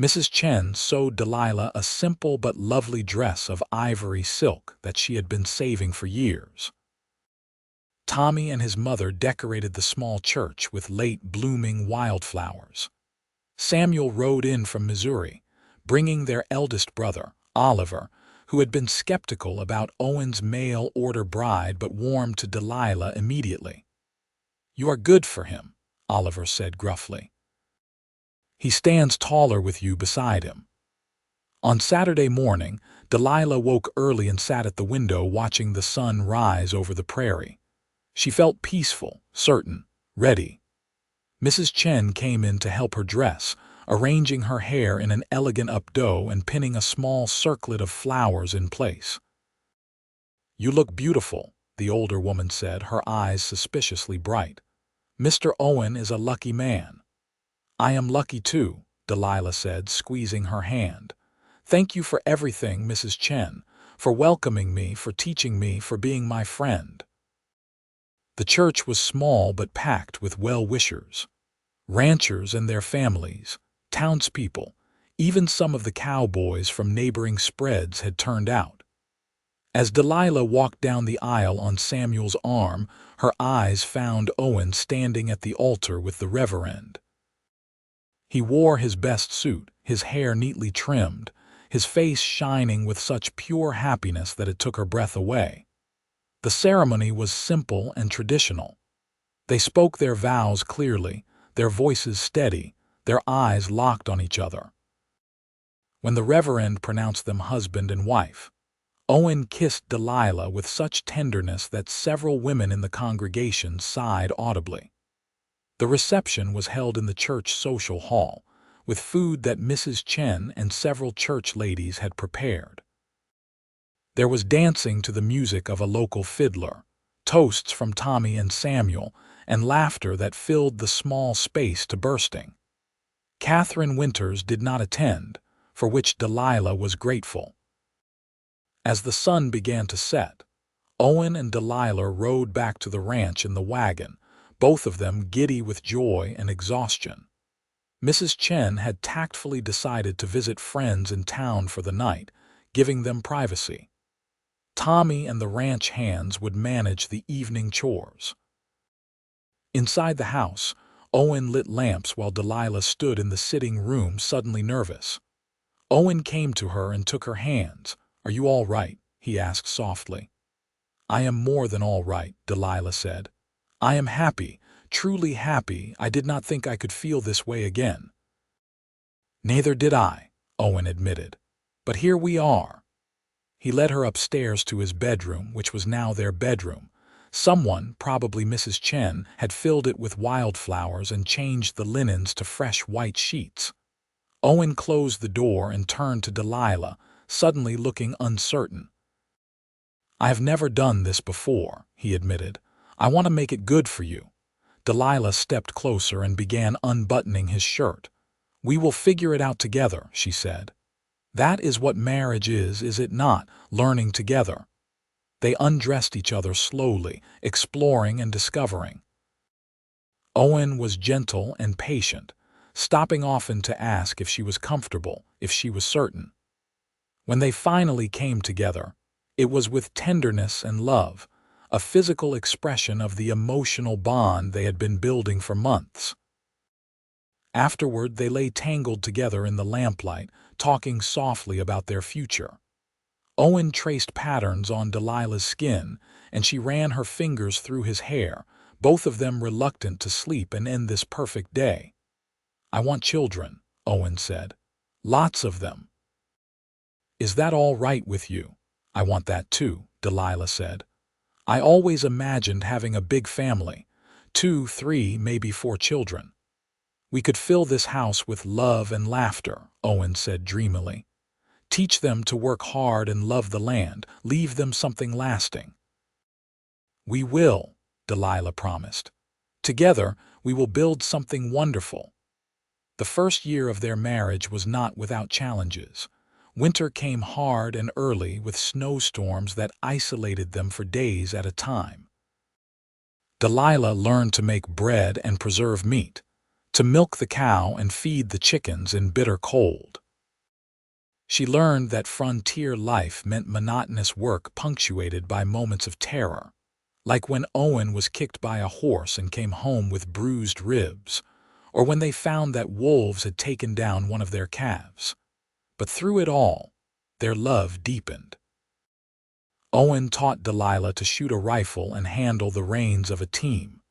Mrs. Chen sewed Delilah a simple but lovely dress of ivory silk that she had been saving for years. Tommy and his mother decorated the small church with late-blooming wildflowers. Samuel rode in from Missouri, bringing their eldest brother, Oliver, who had been skeptical about Owen's mail-order bride but warmed to Delilah immediately. "You are good for him," Oliver said gruffly. "He stands taller with you beside him." On Saturday morning, Delilah woke early and sat at the window watching the sun rise over the prairie. She felt peaceful, certain, ready. Mrs. Chen came in to help her dress, arranging her hair in an elegant updo and pinning a small circlet of flowers in place. "You look beautiful," the older woman said, her eyes suspiciously bright. "Mr. Owen is a lucky man." "I am lucky too," Delilah said, squeezing her hand. "Thank you for everything, Mrs. Chen, for welcoming me, for teaching me, for being my friend." The church was small but packed with well-wishers. Ranchers and their families, townspeople, even some of the cowboys from neighboring spreads had turned out. As Delilah walked down the aisle on Samuel's arm, her eyes found Owen standing at the altar with the reverend. He wore his best suit, his hair neatly trimmed, his face shining with such pure happiness that it took her breath away. The ceremony was simple and traditional. They spoke their vows clearly, their voices steady, their eyes locked on each other. When the reverend pronounced them husband and wife, Owen kissed Delilah with such tenderness that several women in the congregation sighed audibly. The reception was held in the church social hall, with food that Mrs. Chen and several church ladies had prepared. There was dancing to the music of a local fiddler, toasts from Tommy and Samuel, and laughter that filled the small space to bursting. Catherine Winters did not attend, for which Delilah was grateful. As the sun began to set, Owen and Delilah rode back to the ranch in the wagon, both of them giddy with joy and exhaustion. Mrs. Chen had tactfully decided to visit friends in town for the night, giving them privacy. Tommy and the ranch hands would manage the evening chores. Inside the house, Owen lit lamps while Delilah stood in the sitting room, suddenly nervous. Owen came to her and took her hands. "Are you all right?" he asked softly. "I am more than all right," Delilah said. "I am happy, truly happy. I did not think I could feel this way again." "Neither did I," Owen admitted. "But here we are." He led her upstairs to his bedroom, which was now their bedroom. Someone, probably Mrs. Chen, had filled it with wildflowers and changed the linens to fresh white sheets. Owen closed the door and turned to Delilah, suddenly looking uncertain. "I have never done this before," he admitted. "I want to make it good for you." Delilah stepped closer and began unbuttoning his shirt. "We will figure it out together," she said. "That is what marriage is it not? Learning together." They undressed each other slowly, exploring and discovering. Owen was gentle and patient, stopping often to ask if she was comfortable, if she was certain. When they finally came together, it was with tenderness and love, a physical expression of the emotional bond they had been building for months. Afterward, they lay tangled together in the lamplight, talking softly about their future. Owen traced patterns on Delilah's skin, and she ran her fingers through his hair, both of them reluctant to sleep and end this perfect day. "I want children," Owen said. "Lots of them." "Is that all right with you?" "I want that too," Delilah said. "I always imagined having a big family, 2, 3, maybe 4 children." "We could fill this house with love and laughter," Owen said dreamily. "Teach them to work hard and love the land, leave them something lasting." "We will," Delilah promised. "Together, we will build something wonderful." The first year of their marriage was not without challenges. Winter came hard and early with snowstorms that isolated them for days at a time. Delilah learned to make bread and preserve meat, to milk the cow and feed the chickens in bitter cold. She learned that frontier life meant monotonous work punctuated by moments of terror, like when Owen was kicked by a horse and came home with bruised ribs, or when they found that wolves had taken down one of their calves. But through it all, their love deepened. Owen taught Delilah to shoot a rifle and handle the reins of a team.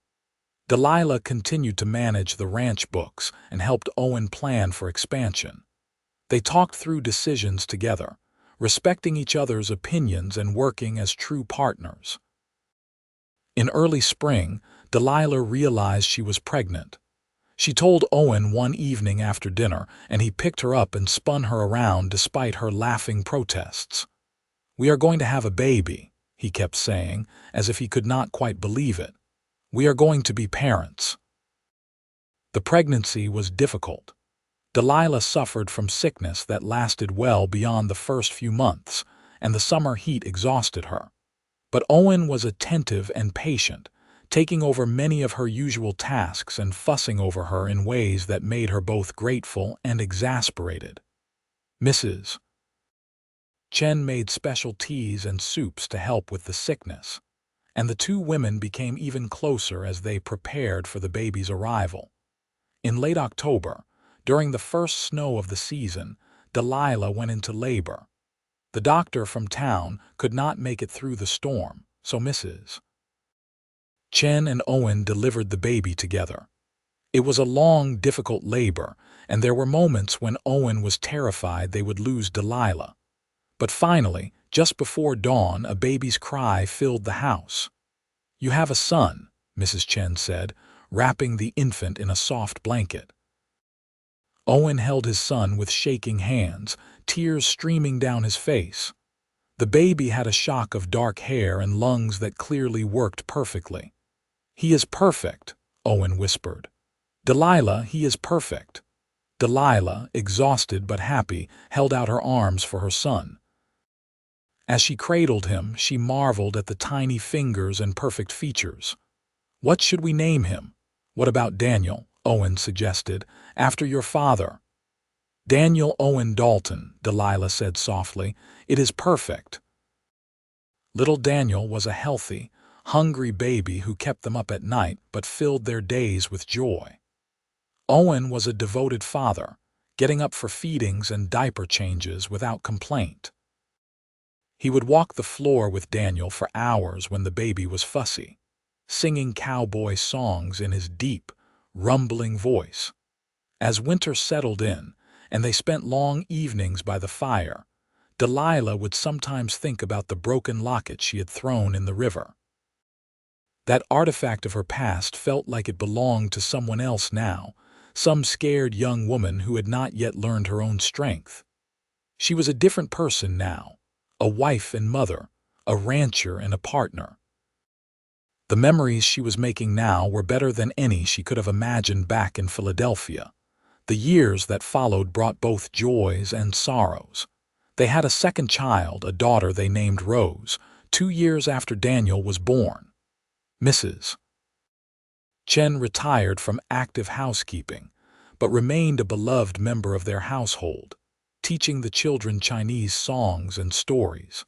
Delilah continued to manage the ranch books and helped Owen plan for expansion. They talked through decisions together, respecting each other's opinions and working as true partners. In early spring, Delilah realized she was pregnant. She told Owen one evening after dinner, and he picked her up and spun her around despite her laughing protests. "We are going to have a baby," he kept saying, as if he could not quite believe it. "We are going to be parents." The pregnancy was difficult. Delilah suffered from sickness that lasted well beyond the first few months, and the summer heat exhausted her. But Owen was attentive and patient, taking over many of her usual tasks and fussing over her in ways that made her both grateful and exasperated. Mrs. Chen made special teas and soups to help with the sickness, and the two women became even closer as they prepared for the baby's arrival. In late October, during the first snow of the season, Delilah went into labor. The doctor from town could not make it through the storm, so Mrs. Chen and Owen delivered the baby together. It was a long, difficult labor, and there were moments when Owen was terrified they would lose Delilah. But finally, just before dawn, a baby's cry filled the house. "You have a son," Mrs. Chen said, wrapping the infant in a soft blanket. Owen held his son with shaking hands, tears streaming down his face. The baby had a shock of dark hair and lungs that clearly worked perfectly. "He is perfect," Owen whispered. "Delilah, he is perfect." Delilah, exhausted but happy, held out her arms for her son. As she cradled him, she marveled at the tiny fingers and perfect features. "What should we name him?" "What about Daniel?" Owen suggested. "After your father." "Daniel Owen Dalton," Delilah said softly. "It is perfect." Little Daniel was a healthy, hungry baby who kept them up at night but filled their days with joy. Owen was a devoted father, getting up for feedings and diaper changes without complaint. He would walk the floor with Daniel for hours when the baby was fussy, singing cowboy songs in his deep, rumbling voice. As winter settled in, and they spent long evenings by the fire, Delilah would sometimes think about the broken locket she had thrown in the river. That artifact of her past felt like it belonged to someone else now, some scared young woman who had not yet learned her own strength. She was a different person now, a wife and mother, a rancher and a partner. The memories she was making now were better than any she could have imagined back in Philadelphia. The years that followed brought both joys and sorrows. They had a second child, a daughter they named Rose, 2 years after Daniel was born. Mrs. Chen retired from active housekeeping, but remained a beloved member of their household, teaching the children Chinese songs and stories.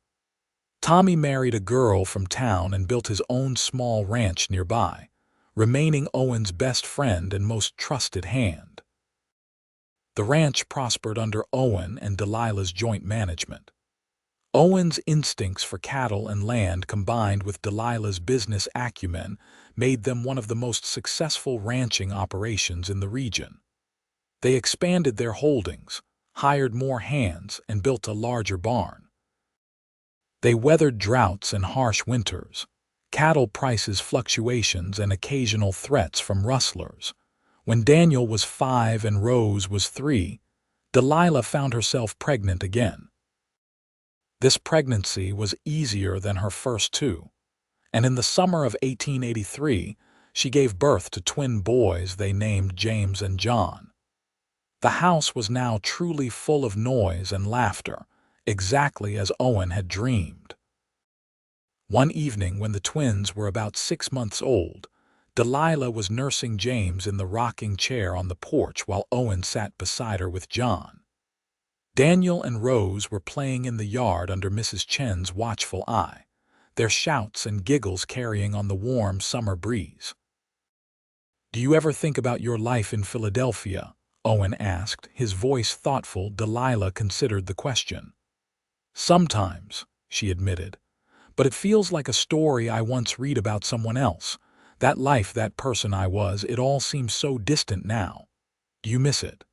Tommy married a girl from town and built his own small ranch nearby, remaining Owen's best friend and most trusted hand. The ranch prospered under Owen and Delilah's joint management. Owen's instincts for cattle and land combined with Delilah's business acumen made them one of the most successful ranching operations in the region. They expanded their holdings, hired more hands, and built a larger barn. They weathered droughts and harsh winters, cattle prices fluctuations and occasional threats from rustlers. When Daniel was 5 and Rose was 3, Delilah found herself pregnant again. This pregnancy was easier than her first 2. and in the summer of 1883, she gave birth to twin boys they named James and John. The house was now truly full of noise and laughter, exactly as Owen had dreamed. One evening when the twins were about 6 months old, Delilah was nursing James in the rocking chair on the porch while Owen sat beside her with John. Daniel and Rose were playing in the yard under Mrs. Chen's watchful eye, their shouts and giggles carrying on the warm summer breeze. "Do you ever think about your life in Philadelphia?" Owen asked, his voice thoughtful. Delilah considered the question. "Sometimes," she admitted, "but it feels like a story I once read about someone else. That life, that person I was, it all seems so distant now. Do you miss it?"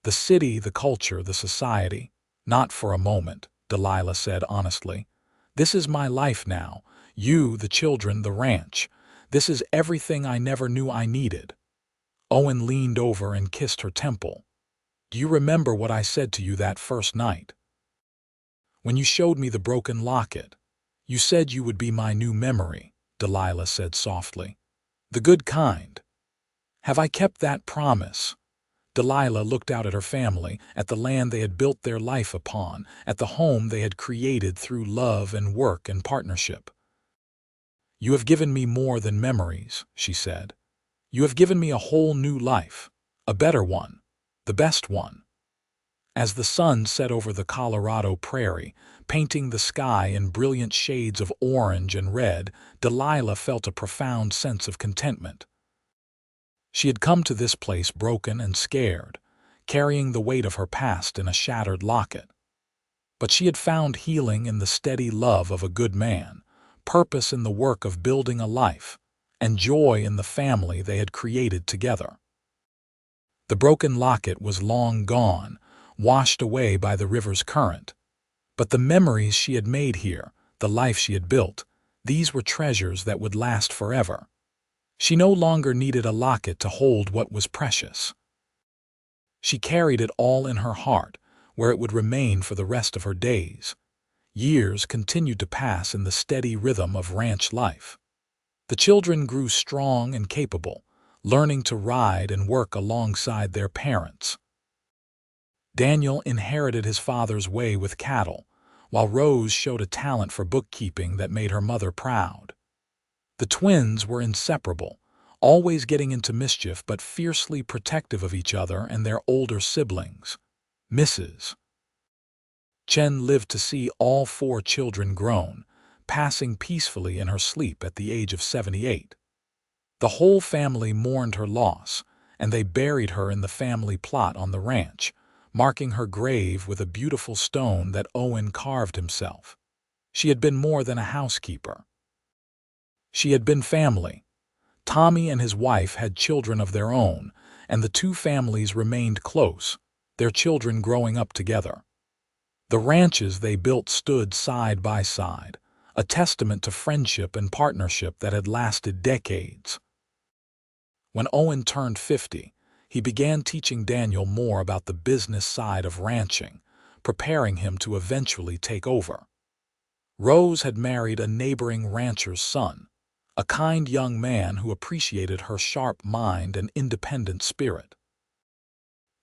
"The city, the culture, the society. Not for a moment," Delilah said honestly. "This is my life now. You, the children, the ranch. This is everything I never knew I needed." Owen leaned over and kissed her temple. "Do you remember what I said to you that first night? When you showed me the broken locket, you said you would be my new memory," Delilah said softly. "The good kind. Have I kept that promise?" Delilah looked out at her family, at the land they had built their life upon, at the home they had created through love and work and partnership. "You have given me more than memories," she said. "You have given me a whole new life, a better one, the best one." As the sun set over the Colorado prairie, painting the sky in brilliant shades of orange and red, Delilah felt a profound sense of contentment. She had come to this place broken and scared, carrying the weight of her past in a shattered locket. But she had found healing in the steady love of a good man, purpose in the work of building a life, and joy in the family they had created together. The broken locket was long gone, washed away by the river's current. But the memories she had made here, the life she had built, these were treasures that would last forever. She no longer needed a locket to hold what was precious. She carried it all in her heart, where it would remain for the rest of her days. Years continued to pass in the steady rhythm of ranch life. The children grew strong and capable, learning to ride and work alongside their parents. Daniel inherited his father's way with cattle, while Rose showed a talent for bookkeeping that made her mother proud. The twins were inseparable, always getting into mischief but fiercely protective of each other and their older siblings. Mrs. Chen lived to see all 4 children grown, passing peacefully in her sleep at the age of 78. The whole family mourned her loss, and they buried her in the family plot on the ranch, marking her grave with a beautiful stone that Owen carved himself. She had been more than a housekeeper. She had been family. Tommy and his wife had children of their own, and the 2 families remained close, their children growing up together. The ranches they built stood side by side, a testament to friendship and partnership that had lasted decades. When Owen turned 50, he began teaching Daniel more about the business side of ranching, preparing him to eventually take over. Rose had married a neighboring rancher's son, a kind young man who appreciated her sharp mind and independent spirit.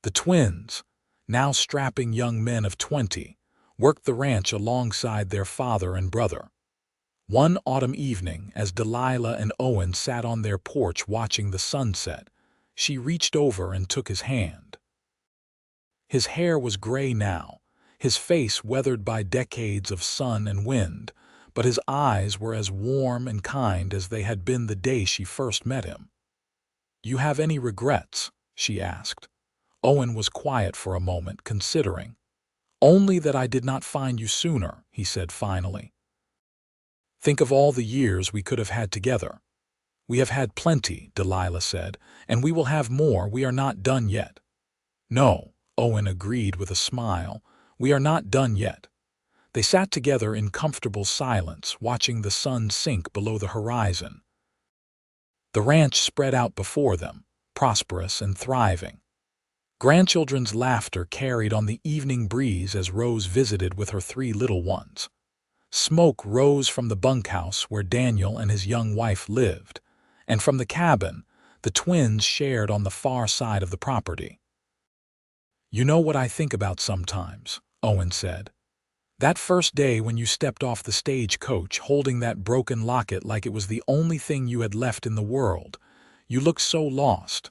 The twins, now strapping young men of 20, worked the ranch alongside their father and brother. One autumn evening, as Delilah and Owen sat on their porch watching the sunset, she reached over and took his hand. His hair was gray now, his face weathered by decades of sun and wind, but his eyes were as warm and kind as they had been the day she first met him. "You have any regrets?" she asked. Owen was quiet for a moment, considering. "Only that I did not find you sooner," he said finally. "Think of all the years we could have had together." "We have had plenty," Delilah said, "and we will have more. We are not done yet." "No," Owen agreed with a smile, "we are not done yet." They sat together in comfortable silence, watching the sun sink below the horizon. The ranch spread out before them, prosperous and thriving. Grandchildren's laughter carried on the evening breeze as Rose visited with her 3 little ones. Smoke rose from the bunkhouse where Daniel and his young wife lived, and from the cabin the twins shared on the far side of the property. "You know what I think about sometimes," Owen said. "That first day when you stepped off the stagecoach holding that broken locket like it was the only thing you had left in the world, you looked so lost."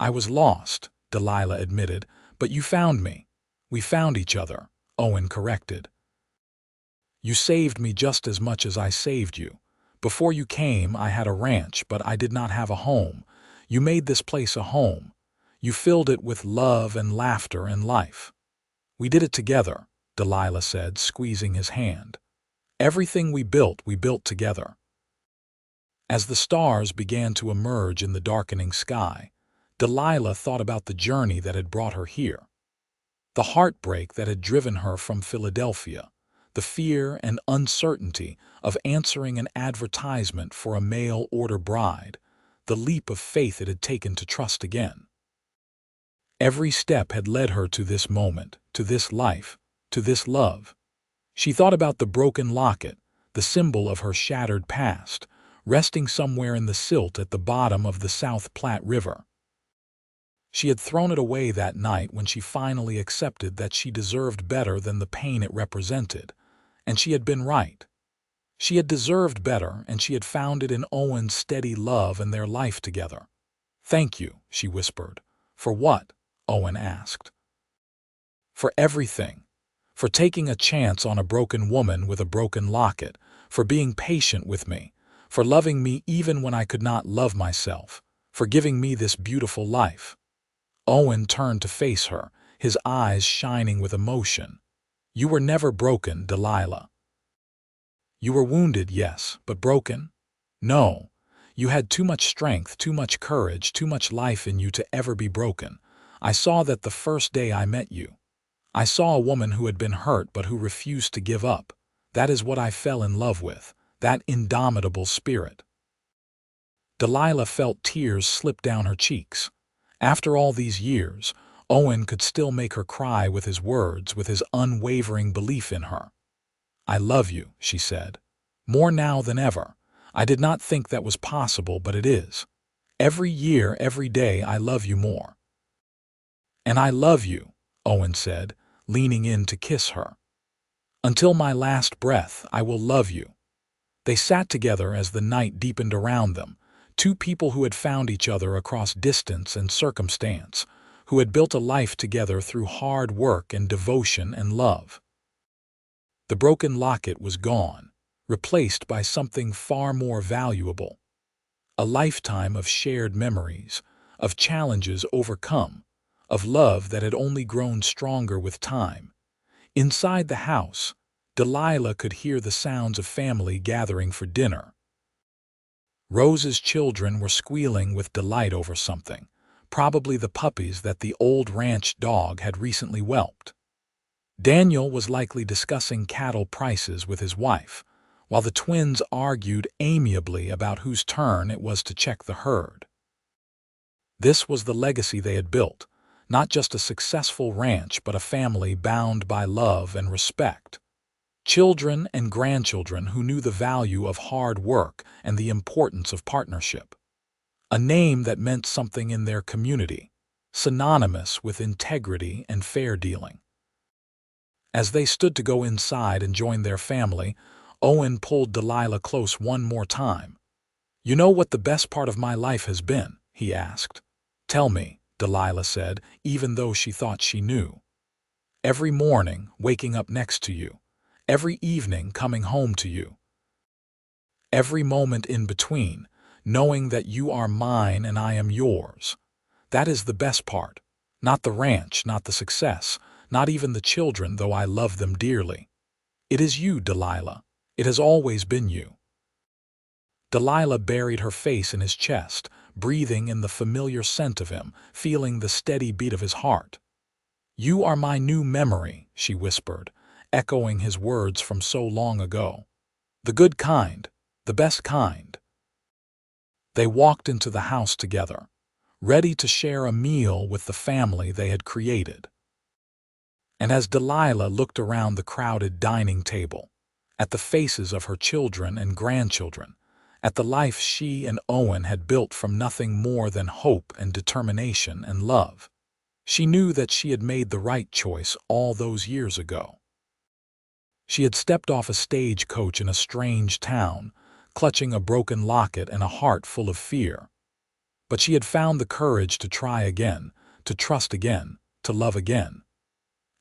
"I was lost," Delilah admitted, "but you found me." "We found each other," Owen corrected. "You saved me just as much as I saved you. Before you came, I had a ranch, but I did not have a home. You made this place a home. You filled it with love and laughter and life." "We did it together," Delilah said, squeezing his hand. "Everything we built together." As the stars began to emerge in the darkening sky, Delilah thought about the journey that had brought her here. The heartbreak that had driven her from Philadelphia, the fear and uncertainty of answering an advertisement for a mail-order bride, the leap of faith it had taken to trust again. Every step had led her to this moment, to this life, to this love. She thought about the broken locket, the symbol of her shattered past, resting somewhere in the silt at the bottom of the South Platte River. She had thrown it away that night when she finally accepted that she deserved better than the pain it represented, and she had been right. She had deserved better, and she had found it in Owen's steady love and their life together. "Thank you," she whispered. "For what?" Owen asked. "For everything. For taking a chance on a broken woman with a broken locket, for being patient with me, for loving me even when I could not love myself, for giving me this beautiful life." Owen turned to face her, his eyes shining with emotion. "You were never broken, Delilah." "You were wounded, yes, but broken? No. You had too much strength, too much courage, too much life in you to ever be broken. I saw that the first day I met you. I saw a woman who had been hurt but who refused to give up. That is what I fell in love with, that indomitable spirit." Delilah felt tears slip down her cheeks. After all these years, Owen could still make her cry with his words, with his unwavering belief in her. "I love you," she said. "More now than ever. I did not think that was possible, but it is. Every year, every day, I love you more." "And I love you," Owen said, leaning in to kiss her. "Until my last breath, I will love you." They sat together as the night deepened around them, two people who had found each other across distance and circumstance, who had built a life together through hard work and devotion and love. The broken locket was gone, replaced by something far more valuable. A lifetime of shared memories, of challenges overcome, of love that had only grown stronger with time. Inside the house, Delilah could hear the sounds of family gathering for dinner. Rose's children were squealing with delight over something, probably the puppies that the old ranch dog had recently whelped. Daniel was likely discussing cattle prices with his wife, while the twins argued amiably about whose turn it was to check the herd. This was the legacy they had built, not just a successful ranch but a family bound by love and respect. Children and grandchildren who knew the value of hard work and the importance of partnership. A name that meant something in their community, synonymous with integrity and fair dealing. As they stood to go inside and join their family, Owen pulled Delilah close one more time. "You know what the best part of my life has been?" he asked. "Tell me," Delilah said, even though she thought she knew. "Every morning, waking up next to you. Every evening, coming home to you. Every moment in between, knowing that you are mine and I am yours. That is the best part. Not the ranch, not the success, not even the children, though I love them dearly. It is you, Delilah. It has always been you." Delilah buried her face in his chest, breathing in the familiar scent of him, feeling the steady beat of his heart. "You are my new memory," she whispered, echoing his words from so long ago. "The good kind, the best kind." They walked into the house together, ready to share a meal with the family they had created. And as Delilah looked around the crowded dining table, at the faces of her children and grandchildren, at the life she and Owen had built from nothing more than hope and determination and love. She knew that she had made the right choice all those years ago. She had stepped off a stagecoach in a strange town, clutching a broken locket and a heart full of fear. But she had found the courage to try again, to trust again, to love again.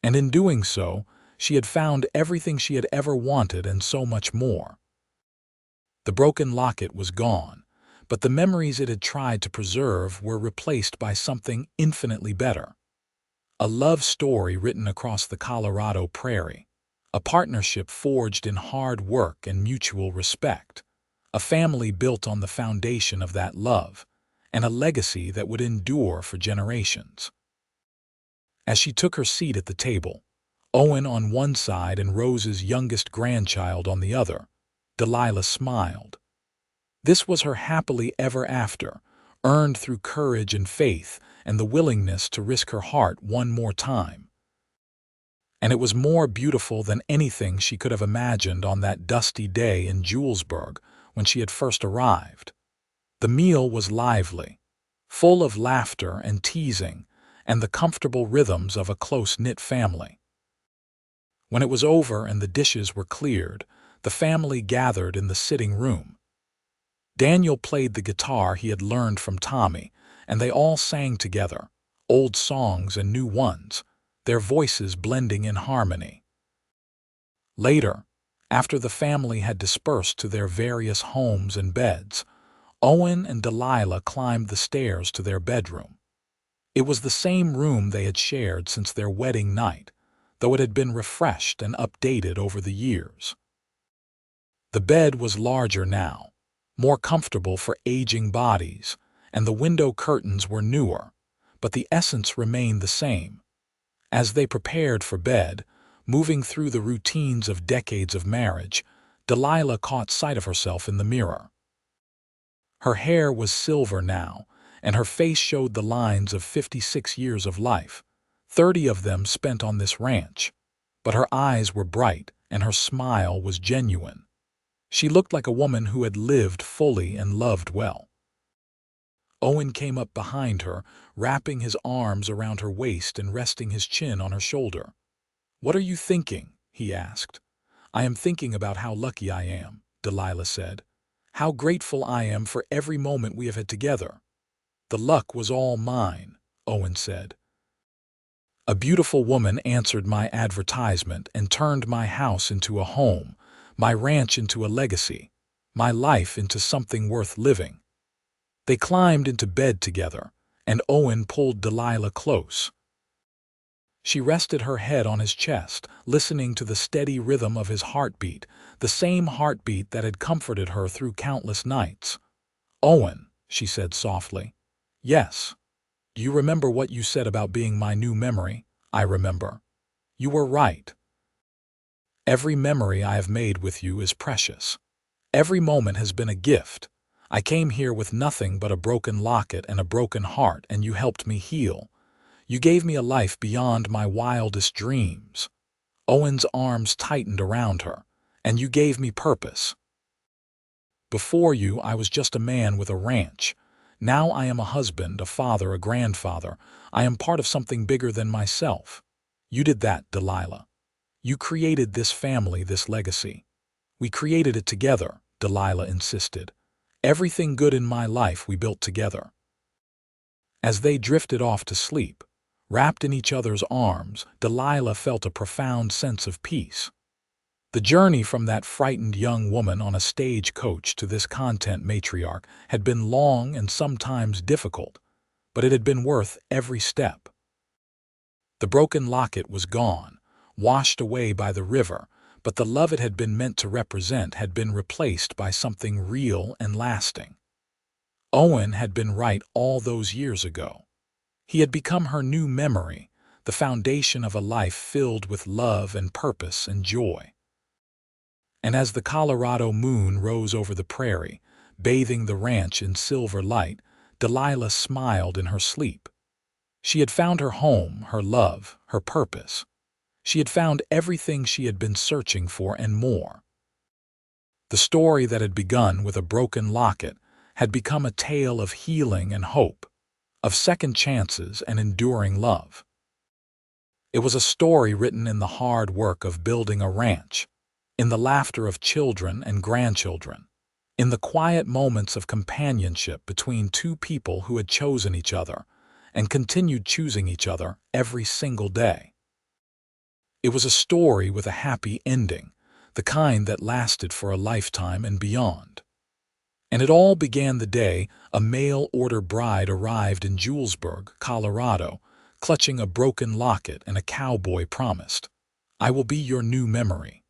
And in doing so, she had found everything she had ever wanted and so much more. The broken locket was gone, but the memories it had tried to preserve were replaced by something infinitely better. A love story written across the Colorado prairie, a partnership forged in hard work and mutual respect, a family built on the foundation of that love, and a legacy that would endure for generations. As she took her seat at the table, Owen on one side and Rose's youngest grandchild on the other, Delilah smiled. This was her happily ever after, earned through courage and faith and the willingness to risk her heart one more time. And it was more beautiful than anything she could have imagined on that dusty day in Julesburg when she had first arrived. The meal was lively, full of laughter and teasing and the comfortable rhythms of a close-knit family. When it was over and the dishes were cleared, the family gathered in the sitting room. Daniel played the guitar he had learned from Tommy, and they all sang together, old songs and new ones, their voices blending in harmony. Later, after the family had dispersed to their various homes and beds, Owen and Delilah climbed the stairs to their bedroom. It was the same room they had shared since their wedding night, though it had been refreshed and updated over the years. The bed was larger now, more comfortable for aging bodies, and the window curtains were newer, but the essence remained the same. As they prepared for bed, moving through the routines of decades of marriage, Delilah caught sight of herself in the mirror. Her hair was silver now, and her face showed the lines of 56 years of life, 30 of them spent on this ranch. But her eyes were bright, and her smile was genuine. She looked like a woman who had lived fully and loved well. Owen came up behind her, wrapping his arms around her waist and resting his chin on her shoulder. "What are you thinking?" he asked. "I am thinking about how lucky I am," Delilah said. "How grateful I am for every moment we have had together." "The luck was all mine," Owen said. "A beautiful woman answered my advertisement and turned my house into a home, my ranch into a legacy, my life into something worth living." They climbed into bed together, and Owen pulled Delilah close. She rested her head on his chest, listening to the steady rhythm of his heartbeat, the same heartbeat that had comforted her through countless nights. "Owen," she said softly. "Yes. Do you remember what you said about being my new memory?" "I remember. You were right. Every memory I have made with you is precious. Every moment has been a gift. I came here with nothing but a broken locket and a broken heart, and you helped me heal. You gave me a life beyond my wildest dreams." Owen's arms tightened around her. "And you gave me purpose. Before you, I was just a man with a ranch. Now I am a husband, a father, a grandfather. I am part of something bigger than myself. You did that, Delilah. You created this family, this legacy." "We created it together," Delilah insisted. "Everything good in my life we built together." As they drifted off to sleep, wrapped in each other's arms, Delilah felt a profound sense of peace. The journey from that frightened young woman on a stagecoach to this content matriarch had been long and sometimes difficult, but it had been worth every step. The broken locket was gone, washed away by the river, but the love it had been meant to represent had been replaced by something real and lasting. Owen had been right all those years ago. He had become her new memory, the foundation of a life filled with love and purpose and joy. And as the Colorado moon rose over the prairie, bathing the ranch in silver light, Delilah smiled in her sleep. She had found her home, her love, her purpose. She had found everything she had been searching for and more. The story that had begun with a broken locket had become a tale of healing and hope, of second chances and enduring love. It was a story written in the hard work of building a ranch, in the laughter of children and grandchildren, in the quiet moments of companionship between two people who had chosen each other and continued choosing each other every single day. It was a story with a happy ending, the kind that lasted for a lifetime and beyond. And it all began the day a mail-order bride arrived in Julesburg, Colorado, clutching a broken locket and a cowboy promised, "I will be your new memory."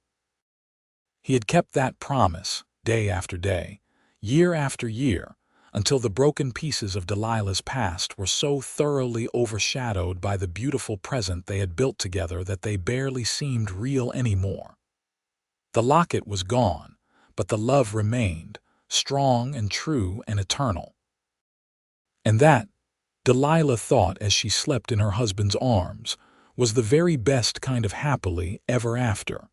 He had kept that promise day after day, year after year, until the broken pieces of Delilah's past were so thoroughly overshadowed by the beautiful present they had built together that they barely seemed real anymore. The locket was gone, but the love remained, strong and true and eternal. And that, Delilah thought as she slept in her husband's arms, was the very best kind of happily ever after.